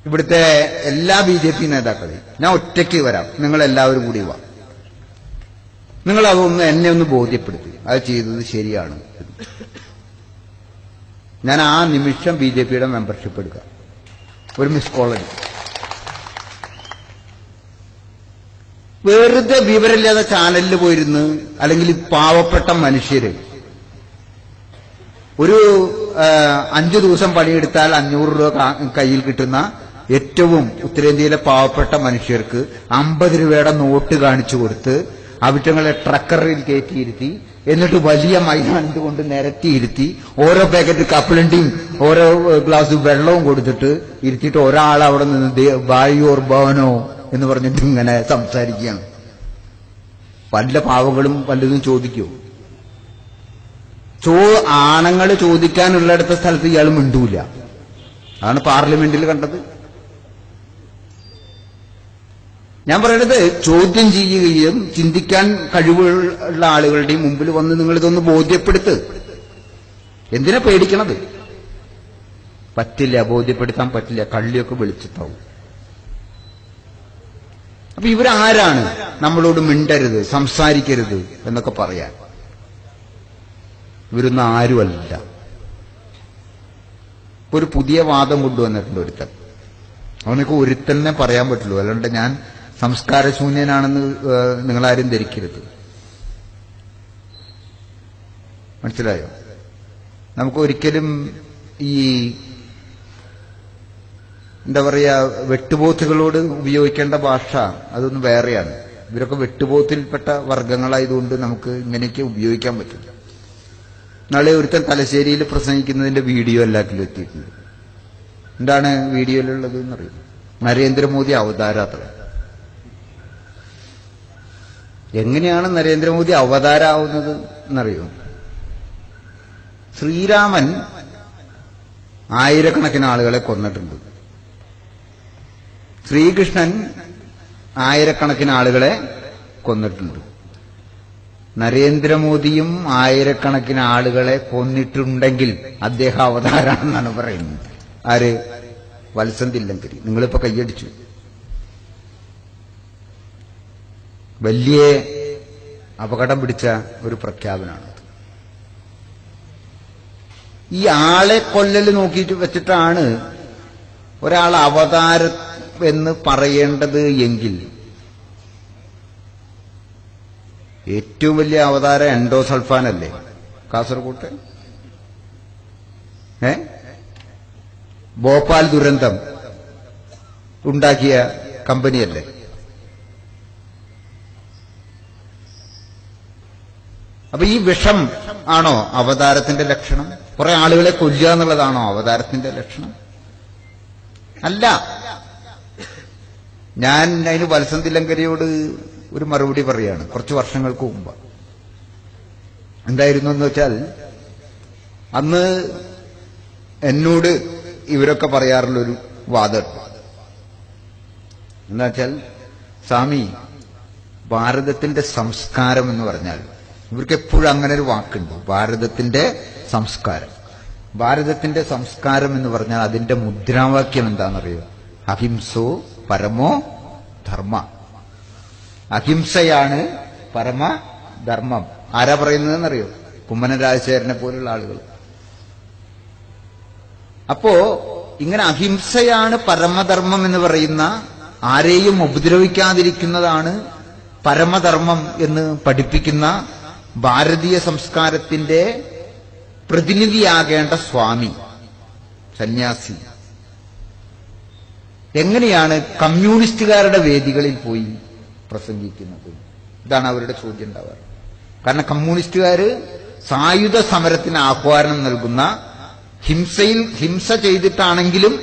ഇവിടുത്തെ എല്ലാ BJP നേതാക്കളെയും. ഞാൻ ഒറ്റയ്ക്ക് വരാം, നിങ്ങളെല്ലാവരും കൂടി വാ. നിങ്ങൾ അതൊന്ന് എന്നെ ഒന്ന് ബോധ്യപ്പെടുത്തി അത് ചെയ്തത് ശരിയാണ്. ഞാൻ ആ നിമിഷം BJPയുടെ മെമ്പർഷിപ്പ് എടുക്കാം. ഒരു മിസ് കോൾ എടുക്കും. വെറുതെ വിവരമില്ലാതെ ചാനലിൽ പോയിരുന്ന് അല്ലെങ്കിൽ പാവപ്പെട്ട മനുഷ്യര് ഒരു 5 ദിവസം പണിയെടുത്താൽ 500 രൂപ കയ്യിൽ കിട്ടുന്ന ഏറ്റവും ഉത്തരേന്ത്യയിലെ പാവപ്പെട്ട മനുഷ്യർക്ക് 50 രൂപയുടെ നോട്ട് കാണിച്ചു കൊടുത്ത് അവിറ്റങ്ങളെ ട്രക്കറിൽ കയറ്റിയിരുത്തി എന്നിട്ട് വലിയ മൈതാനത്ത് കൊണ്ട് നിരത്തിയിരുത്തി ഓരോ പാക്കറ്റ് കപ്പലണ്ടിയും ഓരോ ഗ്ലാസ് വെള്ളവും കൊടുത്തിട്ട് ഇരുത്തിയിട്ട് ഒരാൾ അവിടെ നിന്ന് ബായോർ ഭവനോ എന്ന് പറഞ്ഞിട്ട് ഇങ്ങനെ സംസാരിക്കുകയാണ്. പല പാവങ്ങളും പലതും ചോദിക്കൂ. ആണുങ്ങൾ ചോദിക്കാനുള്ളിടത്ത സ്ഥലത്ത് ഇയാൾ മിണ്ടൂല. അതാണ് പാർലമെന്റിൽ കണ്ടത്. ഞാൻ പറയുന്നത് ചോദ്യം ചെയ്യുകയും ചിന്തിക്കാൻ കഴിവുള്ള ആളുകളുടെയും മുമ്പിൽ വന്ന് നിങ്ങൾ ഇതൊന്ന് ബോധ്യപ്പെടുത്ത്. എന്തിനാ പേടിക്കണത്? പറ്റില്ല, ബോധ്യപ്പെടുത്താൻ പറ്റില്ല. കള്ളിയൊക്കെ വെളിച്ചത്താവും. അപ്പൊ ഇവരാരാണ് നമ്മളോട് മിണ്ടരുത്, സംസാരിക്കരുത് എന്നൊക്കെ പറയാൻ? ഇവരൊന്നും ആരുമല്ല. ഒരു പുതിയ വാദം കൊണ്ടുവന്നിട്ടുണ്ട് ഒരുത്തൻ. അവനൊക്കെ ഒരുത്തന്നെ പറയാൻ പറ്റുള്ളൂ, അല്ലാണ്ട് ഞാൻ സംസ്കാരശൂന്യനാണെന്ന് നിങ്ങളാരും ധരിക്കരുത്. മനസ്സിലായോ? നമുക്ക് ഒരിക്കലും ഈ എന്താ പറയാ വെട്ടുപോത്തുകളോട് ഉപയോഗിക്കേണ്ട ഭാഷ അതൊന്നും വേറെയാണ്. ഇവരൊക്കെ വെട്ടുപോത്തിൽപ്പെട്ട വർഗങ്ങളായതുകൊണ്ട് നമുക്ക് ഇങ്ങനെയൊക്കെ ഉപയോഗിക്കാൻ പറ്റില്ല. നാളെ ഒരുത്തൻ തലശ്ശേരിയിൽ പ്രസംഗിക്കുന്നതിന്റെ വീഡിയോ എല്ലാത്തിലും എത്തിയിട്ടുണ്ട്. എന്താണ് വീഡിയോയിലുള്ളത് എന്നറിയും? നരേന്ദ്രമോദി അവതാരാത്ര. എങ്ങനെയാണ് നരേന്ദ്രമോദി അവതാരാവുന്നത് എന്നറിയോ? ശ്രീരാമൻ ആയിരക്കണക്കിന് ആളുകളെ കൊന്നിട്ടുണ്ട്. ശ്രീകൃഷ്ണൻ ആയിരക്കണക്കിന് ആളുകളെ കൊന്നിട്ടുണ്ട്. നരേന്ദ്രമോദിയും ആയിരക്കണക്കിന് ആളുകളെ കൊന്നിട്ടുണ്ടെങ്കിൽ അദ്ദേഹം അവതാരാണെന്നാണ് പറയുന്നത്. ആര്? വത്സൻ തില്ലങ്കരി. നിങ്ങളിപ്പോ കൈയടിച്ചു. വലിയ അപകടം പിടിച്ച ഒരു പ്രഖ്യാപനമാണ്. ഈ ആളെ കൊല്ലൽ നോക്കിയിട്ട് വെച്ചിട്ടാണ് ഒരാൾ അവതാരം എന്ന് പറയേണ്ടത് എങ്കിൽ ഏറ്റവും വലിയ അവതാരം എൻഡോസൾഫാൻ അല്ലേ കാസർകോട്ടെ? ഭോപ്പാൽ ദുരന്തം ഉണ്ടാക്കിയ കമ്പനിയല്ലേ? അപ്പൊ ഈ വിഷം ആണോ അവതാരത്തിന്റെ ലക്ഷണം? കുറെ ആളുകളെ കൊല്ലുക എന്നുള്ളതാണോ അവതാരത്തിന്റെ ലക്ഷണം? അല്ല. ഞാൻ അതിന് വത്സൻ തില്ലങ്കരിയോട് ഒരു മറുപടി പറയാണ്. കുറച്ച് വർഷങ്ങൾക്ക് മുമ്പ് എന്തായിരുന്നു എന്ന് വെച്ചാൽ, അന്ന് എന്നോട് ഇവരൊക്കെ പറയാറുള്ളൊരു വാദം എന്താ വെച്ചാൽ, സ്വാമി, ഭാരതത്തിന്റെ സംസ്കാരം എന്ന് പറഞ്ഞാൽ, ഇവർക്ക് എപ്പോഴും അങ്ങനെ ഒരു വാക്കുണ്ട്, ഭാരതത്തിന്റെ സംസ്കാരം. ഭാരതത്തിന്റെ സംസ്കാരം എന്ന് പറഞ്ഞാൽ അതിന്റെ മുദ്രാവാക്യം എന്താണെന്നറിയോ? അഹിംസോ പരമോ ധർമ്മ. അഹിംസയാണ് പരമധർമ്മം. ആരാ പറയുന്നതെന്നറിയോ? കുമ്മനം രാജശേഖരനെ പോലുള്ള ആളുകൾ. അപ്പോ ഇങ്ങനെ അഹിംസയാണ് പരമധർമ്മം എന്ന് പറയുന്ന, ആരെയും ഉപദ്രവിക്കാതിരിക്കുന്നതാണ് പരമധർമ്മം എന്ന് പഠിപ്പിക്കുന്ന ഭാരതീയ സംസ്കാരത്തിന്റെ പ്രതിനിധിയാകേണ്ട സ്വാമി, സന്യാസി എങ്ങനെയാണ് കമ്മ്യൂണിസ്റ്റുകാരുടെ വേദികളിൽ പോയി പ്രസംഗിക്കുന്നത്? ഇതാണ് അവരുടെ ചോദ്യം ഉണ്ടാവാറ്. കാരണം കമ്മ്യൂണിസ്റ്റുകാർ സായുധ സമരത്തിന് ആഹ്വാനം നൽകുന്ന, ഹിംസ ചെയ്തിട്ടാണെങ്കിലും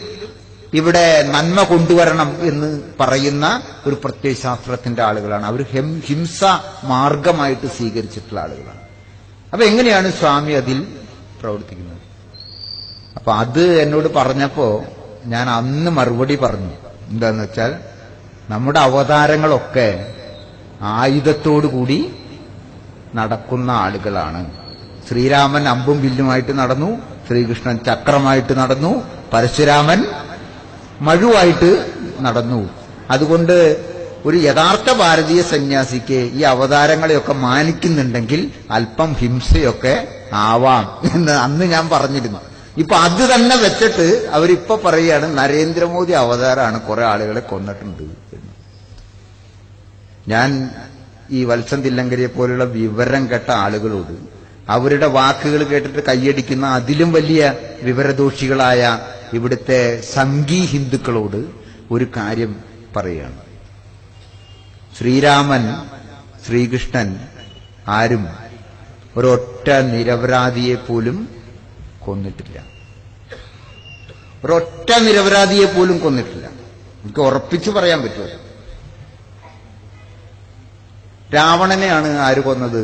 ഇവിടെ നന്മ കൊണ്ടുവരണം എന്ന് പറയുന്ന ഒരു പ്രത്യയശാസ്ത്രത്തിന്റെ ആളുകളാണ്. അവർ ഹിംസ മാർഗമായിട്ട് സ്വീകരിച്ചിട്ടുള്ള ആളുകളാണ്. അപ്പൊ എങ്ങനെയാണ് സ്വാമി അതിൽ പ്രവർത്തിക്കുന്നത്? അപ്പൊ അത് എന്നോട് പറഞ്ഞപ്പോ ഞാൻ അന്ന് മറുപടി പറഞ്ഞു. എന്താന്ന് വെച്ചാൽ, നമ്മുടെ അവതാരങ്ങളൊക്കെ ആയുധത്തോടുകൂടി നടക്കുന്ന ആളുകളാണ്. ശ്രീരാമൻ അമ്പും വില്ലുമായിട്ട് നടന്നു, ശ്രീകൃഷ്ണൻ ചക്രമായിട്ട് നടന്നു, പരശുരാമൻ മഴുവായിട്ട് നടന്നു. അതുകൊണ്ട് ഒരു യഥാർത്ഥ ഭാരതീയ സന്യാസിക്ക് ഈ അവതാരങ്ങളെയൊക്കെ മാനിക്കുന്നുണ്ടെങ്കിൽ അല്പം ഹിംസയൊക്കെ ആവാം എന്ന് അന്ന് ഞാൻ പറഞ്ഞിരുന്നു. ഇപ്പൊ അത് തന്നെ വെച്ചിട്ട് അവരിപ്പോ പറയുകയാണ് നരേന്ദ്രമോദി അവതാരമാണ്, കുറെ ആളുകളെ കൊന്നിട്ടുണ്ട് എന്ന്. ഞാൻ ഈ വത്സൻ തില്ലങ്കരിയെ പോലുള്ള വിവരം കേട്ട ആളുകളോട്, അവരുടെ വാക്കുകൾ കേട്ടിട്ട് കൈയടിക്കുന്ന അതിലും വലിയ വിവരദോഷികളായ ഇവിടുത്തെ സംഘീ ഹിന്ദുക്കളോട് ഒരു കാര്യം പറയുകയാണ്. ശ്രീരാമൻ, ശ്രീകൃഷ്ണൻ ആരും ഒരൊറ്റ നിരപരാധിയെ പോലും കൊന്നിട്ടില്ല. ഒരൊറ്റ നിരപരാധിയെ പോലും കൊന്നിട്ടില്ല. എനിക്ക് ഉറപ്പിച്ചു പറയാൻ പറ്റുമോ? രാവണനെയാണ് ആര് കൊന്നത്?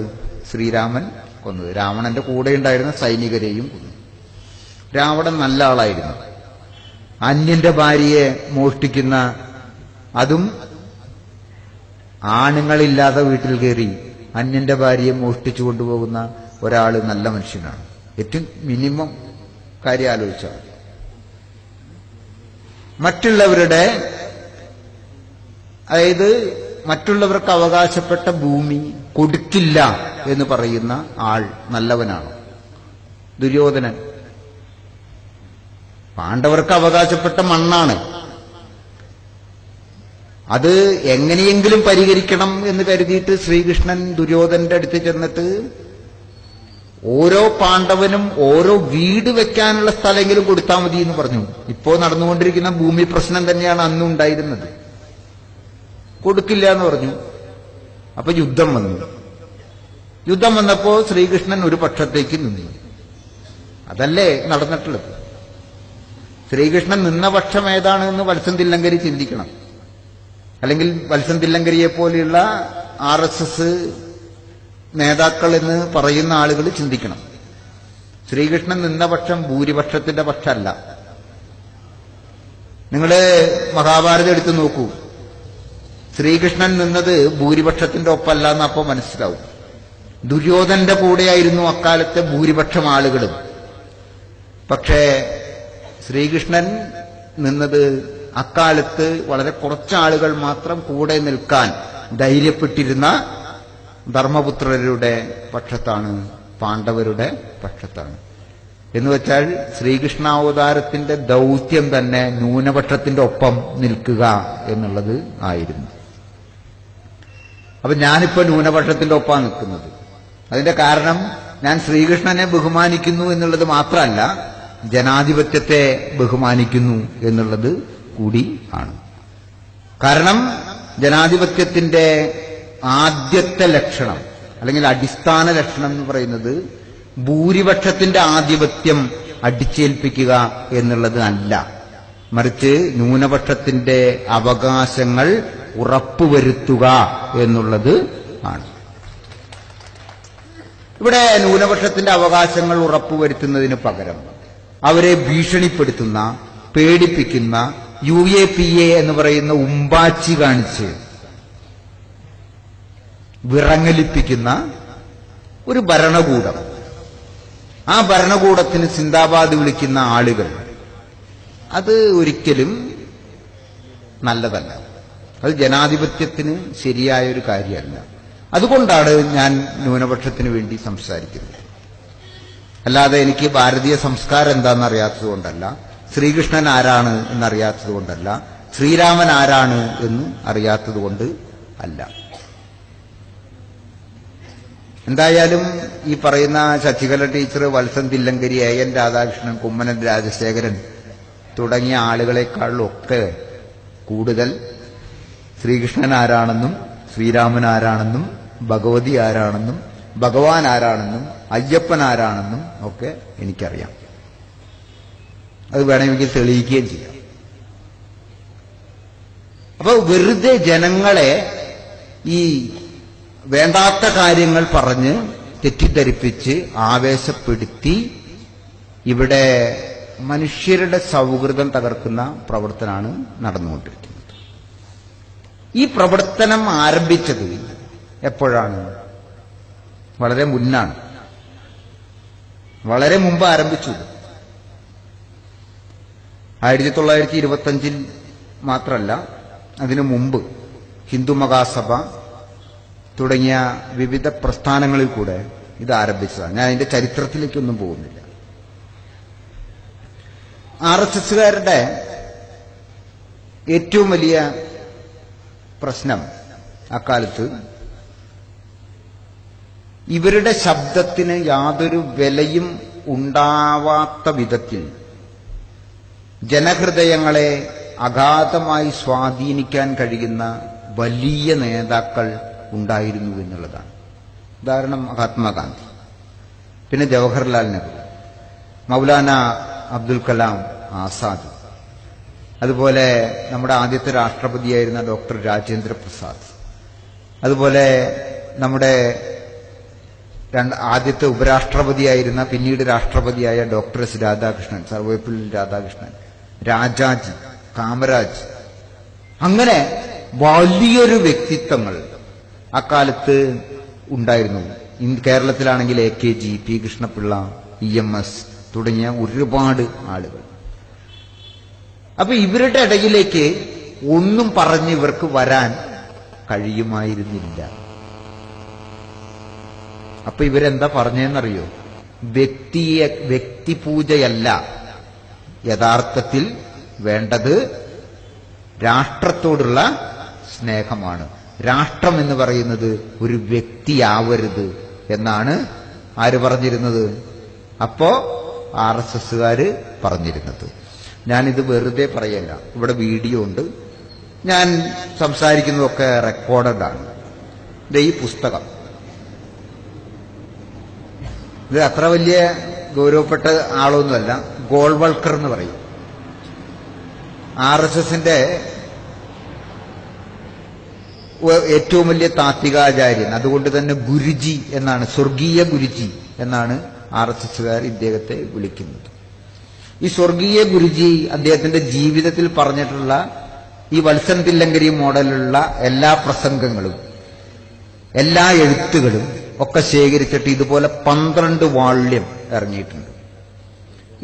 ശ്രീരാമൻ കൊന്നത്. രാവണന്റെ കൂടെ ഉണ്ടായിരുന്ന സൈനികരെയും കൊന്നു. രാവണൻ നല്ല ആളായിരുന്നു. അന്യന്റെ ഭാര്യയെ മോഷ്ടിക്കുന്ന, അതും ആണുങ്ങളില്ലാതെ വീട്ടിൽ കയറി അന്യന്റെ ഭാര്യയെ മോഷ്ടിച്ചു കൊണ്ടുപോകുന്ന ഒരാൾ നല്ല മനുഷ്യനാണ്. ഏറ്റവും മിനിമം കാര്യം ആലോചിച്ചാൽ, മറ്റുള്ളവരുടെ, അതായത് മറ്റുള്ളവർക്ക് അവകാശപ്പെട്ട ഭൂമി കൊടുക്കില്ല എന്ന് പറയുന്ന ആൾ നല്ലവനാണ്. ദുര്യോധനൻ പാണ്ഡവർക്ക് അവകാശപ്പെട്ട മണ്ണാണ്, അത് എങ്ങനെയെങ്കിലും പരിഹരിക്കണം എന്ന് കരുതിയിട്ട് ശ്രീകൃഷ്ണൻ ദുര്യോധനന്റെ അടുത്ത് ചെന്നിട്ട് ഓരോ പാണ്ഡവനും ഓരോ വീട് വെക്കാനുള്ള സ്ഥലമെങ്കിലും കൊടുത്താൽ മതി എന്ന് പറഞ്ഞു. ഇപ്പോ നടന്നുകൊണ്ടിരിക്കുന്ന ഭൂമി പ്രശ്നം തന്നെയാണ് അന്നും ഉണ്ടായിരുന്നത്. കൊടുക്കില്ല എന്ന് പറഞ്ഞു. അപ്പൊ യുദ്ധം വന്നു. യുദ്ധം വന്നപ്പോ ശ്രീകൃഷ്ണൻ ഒരു പക്ഷത്തേക്ക് നിന്നു. അതല്ലേ നടന്നിട്ടുള്ളത്. ശ്രീകൃഷ്ണൻ നിന്ന പക്ഷം ഏതാണ് എന്ന് വത്സൻ തില്ലങ്കരി ചിന്തിക്കണം. അല്ലെങ്കിൽ വത്സൻ തില്ലങ്കരിയെ പോലെയുള്ള RSS നേതാക്കൾ എന്ന് പറയുന്ന ആളുകൾ ചിന്തിക്കണം. ശ്രീകൃഷ്ണൻ നിന്ന പക്ഷം ഭൂരിപക്ഷത്തിന്റെ പക്ഷമല്ല. നിങ്ങൾ മഹാഭാരതം എടുത്തു നോക്കൂ. ശ്രീകൃഷ്ണൻ നിന്നത് ഭൂരിപക്ഷത്തിന്റെ ഒപ്പമല്ല എന്ന് അപ്പോൾ മനസ്സിലാവും. ദുര്യോധനന്റെ കൂടെയായിരുന്നു അക്കാലത്തെ ഭൂരിപക്ഷം ആളുകളും. പക്ഷേ ശ്രീകൃഷ്ണൻ നിന്നത് അക്കാലത്ത് വളരെ കുറച്ചാളുകൾ മാത്രം കൂടെ നിൽക്കാൻ ധൈര്യപ്പെട്ടിരുന്ന ധർമ്മപുത്രരുടെ പക്ഷത്താണ്, പാണ്ഡവരുടെ പക്ഷത്താണ്. എന്നുവെച്ചാൽ ശ്രീകൃഷ്ണാവതാരത്തിന്റെ ദൗത്യം തന്നെ ന്യൂനപക്ഷത്തിന്റെ ഒപ്പം നിൽക്കുക എന്നുള്ളത് ആയിരുന്നു. അപ്പൊ ഞാനിപ്പോ ന്യൂനപക്ഷത്തിന്റെ ഒപ്പാണ് നിൽക്കുന്നത്. അതിന്റെ കാരണം ഞാൻ ശ്രീകൃഷ്ണനെ ബഹുമാനിക്കുന്നു എന്നുള്ളത് മാത്രമല്ല, ജനാധിപത്യത്തെ ബഹുമാനിക്കുന്നു എന്നുള്ളത് കൂടി ആണ്. കാരണം ജനാധിപത്യത്തിന്റെ ആദ്യത്തെ ലക്ഷണം അല്ലെങ്കിൽ അടിസ്ഥാന ലക്ഷണം എന്ന് പറയുന്നത് ഭൂരിപക്ഷത്തിന്റെ ആധിപത്യം അടിച്ചേൽപ്പിക്കുക എന്നുള്ളത് അല്ല, മറിച്ച് ന്യൂനപക്ഷത്തിന്റെ അവകാശങ്ങൾ ഉറപ്പുവരുത്തുക എന്നുള്ളത് ആണ്. ഇവിടെ ന്യൂനപക്ഷത്തിന്റെ അവകാശങ്ങൾ ഉറപ്പുവരുത്തുന്നതിന് പകരം അവരെ ഭീഷണിപ്പെടുത്തുന്ന, പേടിപ്പിക്കുന്ന, UAPA എന്ന് പറയുന്ന ഉമ്പാച്ചി കാണിച്ച് വിറങ്ങലിപ്പിക്കുന്ന ഒരു ഭരണകൂടം, ആ ഭരണകൂടത്തിന് സിന്ദാബാദ് വിളിക്കുന്ന ആളുകൾ, അത് ഒരിക്കലും നല്ലതല്ല. അത് ജനാധിപത്യത്തിന് ശരിയായൊരു കാര്യമല്ല. അതുകൊണ്ടാണ് ഞാൻ ന്യൂനപക്ഷത്തിന് വേണ്ടി സംസാരിക്കുന്നത്. അല്ലാതെ എനിക്ക് ഭാരതീയ സംസ്കാരം എന്താണെന്നറിയാത്തതുകൊണ്ടല്ല, ശ്രീകൃഷ്ണൻ ആരാണ് എന്നറിയാത്തതുകൊണ്ടല്ല, ശ്രീരാമൻ ആരാണ് എന്ന് അറിയാത്തതുകൊണ്ട് അല്ല. എന്തായാലും ഈ പറയുന്ന ശശികല ടീച്ചർ, വത്സൻ തില്ലങ്കരി, AN രാധാകൃഷ്ണൻ, കുമ്മനം രാജശേഖരൻ തുടങ്ങിയ ആളുകളെക്കാളൊക്കെ കൂടുതൽ ശ്രീകൃഷ്ണൻ ആരാണെന്നും ശ്രീരാമൻ ആരാണെന്നും ഭഗവതി ആരാണെന്നും ഭഗവാൻ ആരാണെന്നും അയ്യപ്പൻ ആരാണെന്നും ഒക്കെ എനിക്കറിയാം. അത് വേണമെങ്കിൽ തെളിയിക്കുകയും ചെയ്യാം. അപ്പോൾ വെറുതെ ജനങ്ങളെ ഈ വേണ്ടാത്ത കാര്യങ്ങൾ പറഞ്ഞ് തെറ്റിദ്ധരിപ്പിച്ച് ആവേശപ്പെടുത്തി ഇവിടെ മനുഷ്യരുടെ സൗഹൃദം തകർക്കുന്ന പ്രവർത്തനമാണ് നടന്നുകൊണ്ടിരിക്കുന്നത്. ഈ പ്രവർത്തനം ആരംഭിച്ചത് എപ്പോഴാണ്? വളരെ മുന്നാണ്, വളരെ മുമ്പ് ആരംഭിച്ചു. 1925 മാത്രമല്ല, അതിനു മുമ്പ് ഹിന്ദു മഹാസഭ തുടങ്ങിയ വിവിധ പ്രസ്ഥാനങ്ങളിൽ കൂടെ ഇത് ആരംഭിച്ചതാണ്. ഞാൻ അതിന്റെ ചരിത്രത്തിലേക്കൊന്നും പോകുന്നില്ല. RSSകാരുടെ ഏറ്റവും വലിയ പ്രശ്നം അക്കാലത്ത് ഇവരുടെ ശബ്ദത്തിന് യാതൊരു വിലയും ഉണ്ടാവാത്ത വിധത്തിൽ ജനഹൃദയങ്ങളെ അഗാധമായി സ്വാധീനിക്കാൻ കഴിയുന്ന വലിയ നേതാക്കൾ ഉണ്ടായിരുന്നു എന്നുള്ളതാണ്. ഉദാഹരണം മഹാത്മാഗാന്ധി, പിന്നെ ജവഹർലാൽ നെഹ്റു, മൗലാന അബ്ദുൽ കലാം ആസാദ്, അതുപോലെ നമ്മുടെ ആദ്യത്തെ രാഷ്ട്രപതിയായിരുന്ന ഡോക്ടർ രാജേന്ദ്ര പ്രസാദ്, അതുപോലെ നമ്മുടെ ആദ്യത്തെ ഉപരാഷ്ട്രപതിയായിരുന്ന പിന്നീട് രാഷ്ട്രപതിയായ ഡോക്ടർ S രാധാകൃഷ്ണൻ, സർവേപ്പള്ളി രാധാകൃഷ്ണൻ, രാജാജി, കാമരാജ്, അങ്ങനെ വലിയൊരു വ്യക്തിത്വങ്ങൾ അക്കാലത്ത് ഉണ്ടായിരുന്നു. കേരളത്തിലാണെങ്കിൽ AKG, P കൃഷ്ണപിള്ള, EMS തുടങ്ങിയ ഒരുപാട് ആളുകൾ. അപ്പൊ ഇവരുടെ ഇടയിലേക്ക് ഒന്നും പറഞ്ഞ് ഇവർക്ക് വരാൻ കഴിയുമായിരുന്നില്ല. അപ്പൊ ഇവരെന്താ പറഞ്ഞതെന്നറിയോ? വ്യക്തിപൂജയല്ല യഥാർത്ഥത്തിൽ വേണ്ടത്, രാഷ്ട്രത്തോടുള്ള സ്നേഹമാണ്. രാഷ്ട്രം എന്ന് പറയുന്നത് ഒരു വ്യക്തിയാവരുത് എന്നാണ് ആര് പറഞ്ഞിരുന്നത്? അപ്പോ RSSകാര് പറഞ്ഞിരുന്നത്. ഞാനിത് വെറുതെ പറയല്ല, ഇവിടെ വീഡിയോ ഉണ്ട്, ഞാൻ സംസാരിക്കുന്നതൊക്കെ റെക്കോർഡഡാണ്. ഈ പുസ്തകം ഇത് അത്ര വലിയ ഗൗരവപ്പെട്ട ആളൊന്നുമല്ല, ഗോൾവൾക്കർ എന്ന് പറയും. RSSന്റെ ഏറ്റവും വലിയ താത്വികാചാര്യൻ, അതുകൊണ്ട് തന്നെ ഗുരുജി എന്നാണ്, സ്വർഗീയ ഗുരുജി എന്നാണ് RSSകാർ ഇദ്ദേഹത്തെ വിളിക്കുന്നത്. ഈ സ്വർഗീയ ഗുരുജി അദ്ദേഹത്തിന്റെ ജീവിതത്തിൽ പറഞ്ഞിട്ടുള്ള ഈ വത്സൻ തില്ലങ്കരി മോഡലുള്ള എല്ലാ പ്രസംഗങ്ങളും എല്ലാ എഴുത്തുകളും ഒക്കെ ശേഖരിച്ചിട്ട് ഇതുപോലെ 12 വാള്യം ഇറങ്ങിയിട്ടുണ്ട്.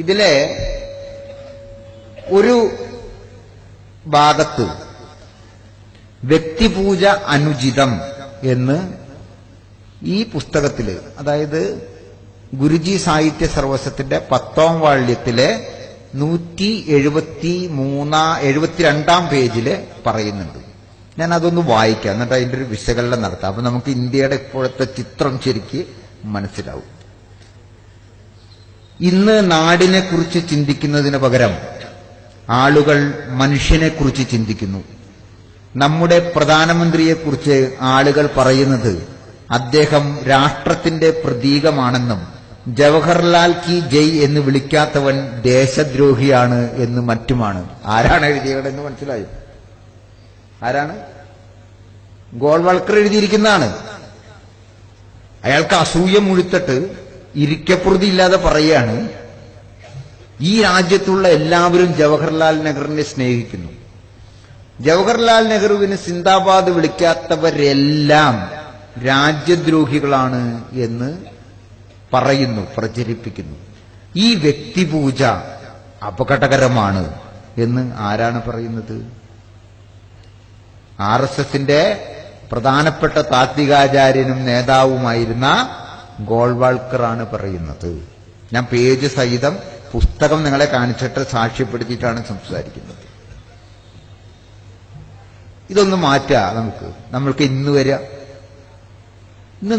ഇതിലെ ഒരു ഭാഗത്ത് വ്യക്തിപൂജ അനുചിതം എന്ന് ഈ പുസ്തകത്തില്, അതായത് ഗുരുജി സാഹിത്യ സർവസ്വത്തിന്റെ 10ാം വാള്യത്തിലെ 172 പേജില് പറയുന്നുണ്ട്. ഞാൻ അതൊന്ന് വായിക്കാം, എന്നിട്ട് അതിന്റെ ഒരു വിശകലനം നടത്താം. അപ്പൊ നമുക്ക് ഇന്ത്യയുടെ ഇപ്പോഴത്തെ ചിത്രം ശരിക്ക് മനസ്സിലാവും. ഇന്ന് നാടിനെ കുറിച്ച് ചിന്തിക്കുന്നതിന് പകരം ആളുകൾ മനുഷ്യനെ കുറിച്ച് ചിന്തിക്കുന്നു. നമ്മുടെ പ്രധാനമന്ത്രിയെക്കുറിച്ച് ആളുകൾ പറയുന്നത് അദ്ദേഹം രാഷ്ട്രത്തിന്റെ പ്രതീകമാണെന്നും ജവഹർലാൽ കി ജയ് എന്ന് വിളിക്കാത്തവൻ ദേശദ്രോഹിയാണ് എന്ന് മറ്റുമാണ്. ആരാണ് എഴുതിയതെന്ന് മനസ്സിലായോ? ആരാണ്? ഗോൾവൾക്കർ എഴുതിയിരിക്കുന്നതാണ്. അയാൾക്ക് അസൂയ മുഴുത്തിട്ട് ഇരിക്കപ്പുറതി ഇല്ലാതെ പറയാണ്, ഈ രാജ്യത്തുള്ള എല്ലാവരും ജവഹർലാൽ നെഹ്റുവിനെ സ്നേഹിക്കുന്നു. ജവഹർലാൽ നെഹ്റുവിന് സിന്ദാബാദ് വിളിക്കാത്തവരെല്ലാം രാജ്യദ്രോഹികളാണ് എന്ന് പറയുന്നു, പ്രചരിപ്പിക്കുന്നു. ഈ വ്യക്തിപൂജ അപകടകരമാണ് എന്ന് ആരാണ് പറയുന്നത്? RSSന്റെ പ്രധാനപ്പെട്ട താത്വികാചാര്യനും നേതാവുമായിരുന്ന ഗോൾവാൾക്കറാണ് പറയുന്നത്. ഞാൻ പേജ് സഹിതം പുസ്തകം നിങ്ങളെ കാണിച്ചിട്ട് സാക്ഷ്യപ്പെടുത്തിയിട്ടാണ് സംസാരിക്കുന്നത്. ഇതൊന്ന് മാറ്റാം. നമ്മൾക്ക് ഇന്ന് വരിക. ഇന്ന്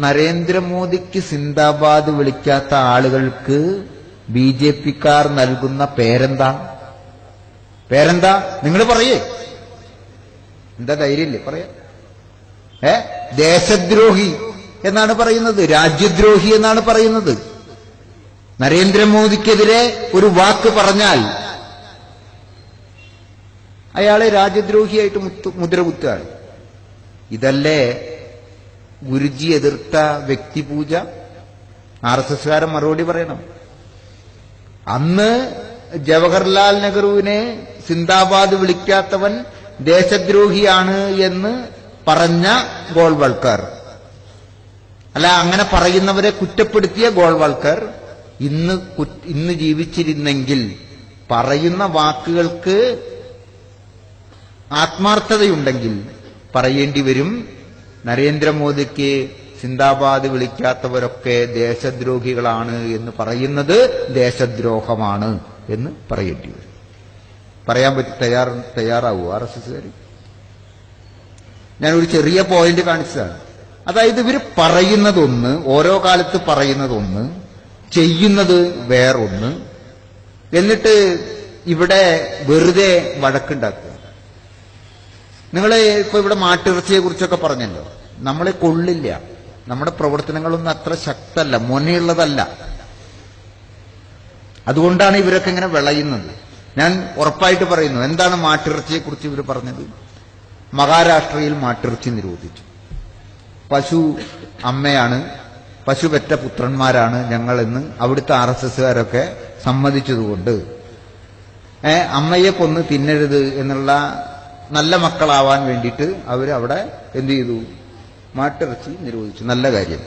നരേന്ദ്രമോദിക്ക് സിന്ദാബാദ് വിളിക്കാത്ത ആളുകൾക്ക് BJPക്കാർ നൽകുന്ന പേരെന്താ? നിങ്ങൾ പറയേ. എന്താ ധൈര്യമില്ലേ പറയാ? ദേശദ്രോഹി എന്നാണ് പറയുന്നത്, രാജ്യദ്രോഹി എന്നാണ് പറയുന്നത്. നരേന്ദ്രമോദിക്കെതിരെ ഒരു വാക്ക് പറഞ്ഞാൽ അയാളെ രാജ്യദ്രോഹിയായിട്ട് മുദ്രകുത്തുകയാണ്. ഇതല്ലേ ഗുരുജി എതിർത്ത വ്യക്തിപൂജ? RSSകാരൻ മറുപടി പറയണം. അന്ന് ജവഹർലാൽ നെഹ്റുവിനെ സിന്ദാബാദ് വിളിക്കാത്തവൻ ദേശദ്രോഹിയാണ് എന്ന് പറഞ്ഞ ഗോൾവൾക്കർ, അല്ല അങ്ങനെ പറയുന്നവരെ കുറ്റപ്പെടുത്തിയ ഗോൾവൾക്കർ ഇന്ന് ജീവിച്ചിരുന്നെങ്കിൽ പറയുന്ന വാക്കുകൾക്ക് ആത്മാർത്ഥതയുണ്ടെങ്കിൽ പറയേണ്ടി വരും, നരേന്ദ്രമോദിക്ക് സിന്ദാബാദ് വിളിക്കാത്തവരൊക്കെ ദേശദ്രോഹികളാണ് എന്ന് പറയുന്നത് ദേശദ്രോഹമാണ് എന്ന് പറയേണ്ടി വരും. പറയാൻ തയ്യാറാവൂ RSSകാർ? ഞാനൊരു ചെറിയ പോയിന്റ് കാണിച്ചതാണ്. അതായത് ഇവർ പറയുന്നതൊന്ന്, ഓരോ കാലത്ത് പറയുന്നതൊന്ന്, ചെയ്യുന്നത് വേറൊന്ന്, എന്നിട്ട് ഇവിടെ വെറുതെ വഴക്കുണ്ടാക്കുക. നിങ്ങൾ ഇപ്പൊ ഇവിടെ മാട്ടിറച്ചിയെ കുറിച്ചൊക്കെ പറഞ്ഞല്ലോ. നമ്മളെ കൊള്ളില്ല, നമ്മുടെ പ്രവർത്തനങ്ങളൊന്നും അത്ര ശക്തമല്ല, മൊനയുള്ളതല്ല. അതുകൊണ്ടാണ് ഇവരൊക്കെ ഇങ്ങനെ വിളയുന്നത്. ഞാൻ ഉറപ്പായിട്ട് പറയുന്നു. എന്താണ് മാട്ടിറച്ചിയെ കുറിച്ച് ഇവർ പറഞ്ഞത്? മഹാരാഷ്ട്രയിൽ മാട്ടിറച്ചി നിരോധിച്ചു. പശു അമ്മയാണ്, പശു പെറ്റ പുത്രന്മാരാണ് ഞങ്ങളെന്ന് അവിടുത്തെ RSSകാരൊക്കെ സമ്മതിച്ചതുകൊണ്ട് അമ്മയെ കൊന്ന് തിന്നരുത് എന്നുള്ള നല്ല മക്കളാവാൻ വേണ്ടിയിട്ട് അവരവിടെ എന്ത് ചെയ്തു? മാട്ടിറച്ചി നിരോധിച്ചു. നല്ല കാര്യം.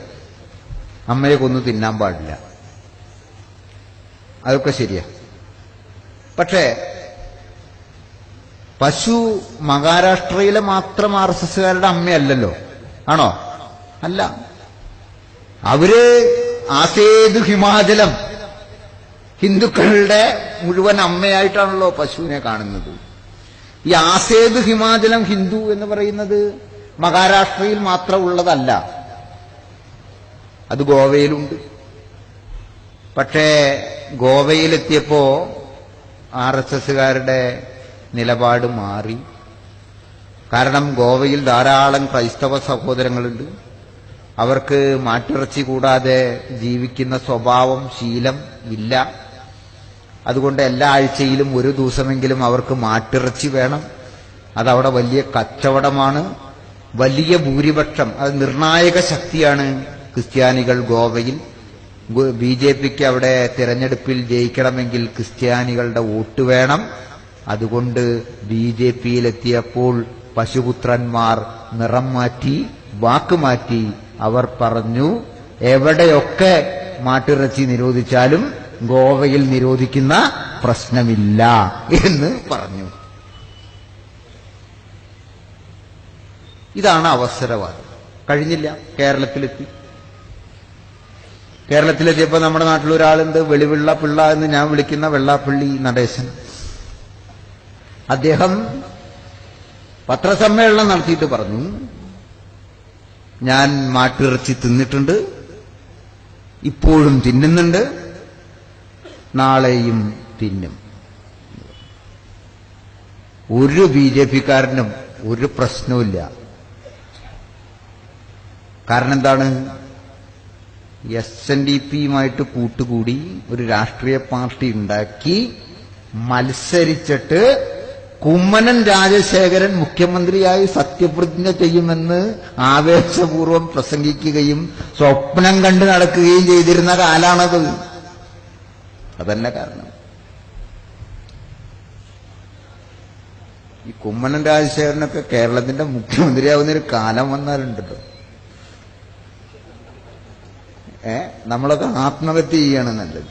അമ്മയെ കൊന്നു തിന്നാൻ പാടില്ല, അതൊക്കെ ശരിയാ. പക്ഷേ പശു മഹാരാഷ്ട്രയിലെ മാത്രം RSSകാരുടെ അമ്മയല്ലല്ലോ, ആണോ? അല്ല. അവര് ആസേതു ഹിമാചലം ഹിന്ദുക്കളുടെ മുഴുവൻ അമ്മയായിട്ടാണല്ലോ പശുവിനെ കാണുന്നത്. ഈ ആസേതു ഹിമാചലം ഹിന്ദു എന്ന് പറയുന്നത് മഹാരാഷ്ട്രയിൽ മാത്രം ഉള്ളതല്ല, അത് ഗോവയിലുണ്ട്. പക്ഷേ ഗോവയിലെത്തിയപ്പോ RSSകാരുടെ നിലപാട് മാറി. കാരണം ഗോവയിൽ ധാരാളം ക്രൈസ്തവ സഹോദരങ്ങളുണ്ട്. അവർക്ക് മാട്ടിറച്ചി കൂടാതെ ജീവിക്കുന്ന സ്വഭാവം, ശീലം ഇല്ല. അതുകൊണ്ട് എല്ലാ ആഴ്ചയിലും ഒരു ദിവസമെങ്കിലും അവർക്ക് മാട്ടിറച്ചി വേണം. അതവിടെ വലിയ കച്ചവടമാണ്. വലിയ ഭൂരിപക്ഷം, അത് നിർണായക ശക്തിയാണ് ക്രിസ്ത്യാനികൾ ഗോവയിൽ. BJPക്ക് അവിടെ തിരഞ്ഞെടുപ്പിൽ ജയിക്കണമെങ്കിൽ ക്രിസ്ത്യാനികളുടെ വോട്ട് വേണം. അതുകൊണ്ട് BJPയിലെത്തിയപ്പോൾ പശുപുത്രന്മാർ നിറം മാറ്റി, വാക്കുമാറ്റി. അവർ പറഞ്ഞു, എവിടെയൊക്കെ മാട്ടിറച്ചി നിരോധിച്ചാലും ഗോവയിൽ നിരോധിക്കുന്ന പ്രശ്നമില്ല എന്ന് പറഞ്ഞു. ഇതാണ് അവസരവാദം. കഴിഞ്ഞില്ല, കേരളത്തിലെത്തിയപ്പോൾ നമ്മുടെ നാട്ടിലൊരാളുണ്ട്, വെളിവിള്ള പിള്ള എന്ന് ഞാൻ വിളിക്കുന്ന വെള്ളാപ്പള്ളി നടേശൻ. അദ്ദേഹം പത്രസമ്മേളനം നടത്തിയിട്ട് പറഞ്ഞു, ഞാൻ മാട്ടിറച്ചി തിന്നിട്ടുണ്ട്, ഇപ്പോഴും തിന്നുന്നുണ്ട്, നാളെയും തിന്നും. ഒരു BJP-കാരനും ഒരു പ്രശ്നവുമില്ല. കാരണം എന്താണ്? SNDP-യുമായിട്ട് കൂട്ടുകൂടി ഒരു രാഷ്ട്രീയ പാർട്ടി ഉണ്ടാക്കി മത്സരിച്ചിട്ട് കുമ്മനം രാജശേഖരൻ മുഖ്യമന്ത്രിയായി സത്യപ്രതിജ്ഞ ചെയ്യുമെന്ന് ആവേശപൂർവ്വം പ്രസംഗിക്കുകയും സ്വപ്നം കണ്ട് നടക്കുകയും ചെയ്തിരുന്ന കാലാണത്. അതല്ല കാരണം. ഈ കുമ്മനം രാജശേഖരനൊക്കെ കേരളത്തിന്റെ മുഖ്യമന്ത്രിയാവുന്നൊരു കാലം വന്നാലുണ്ടല്ലോ, നമ്മളൊക്കെ ആത്മഹത്യ ചെയ്യാണ് നല്ലത്.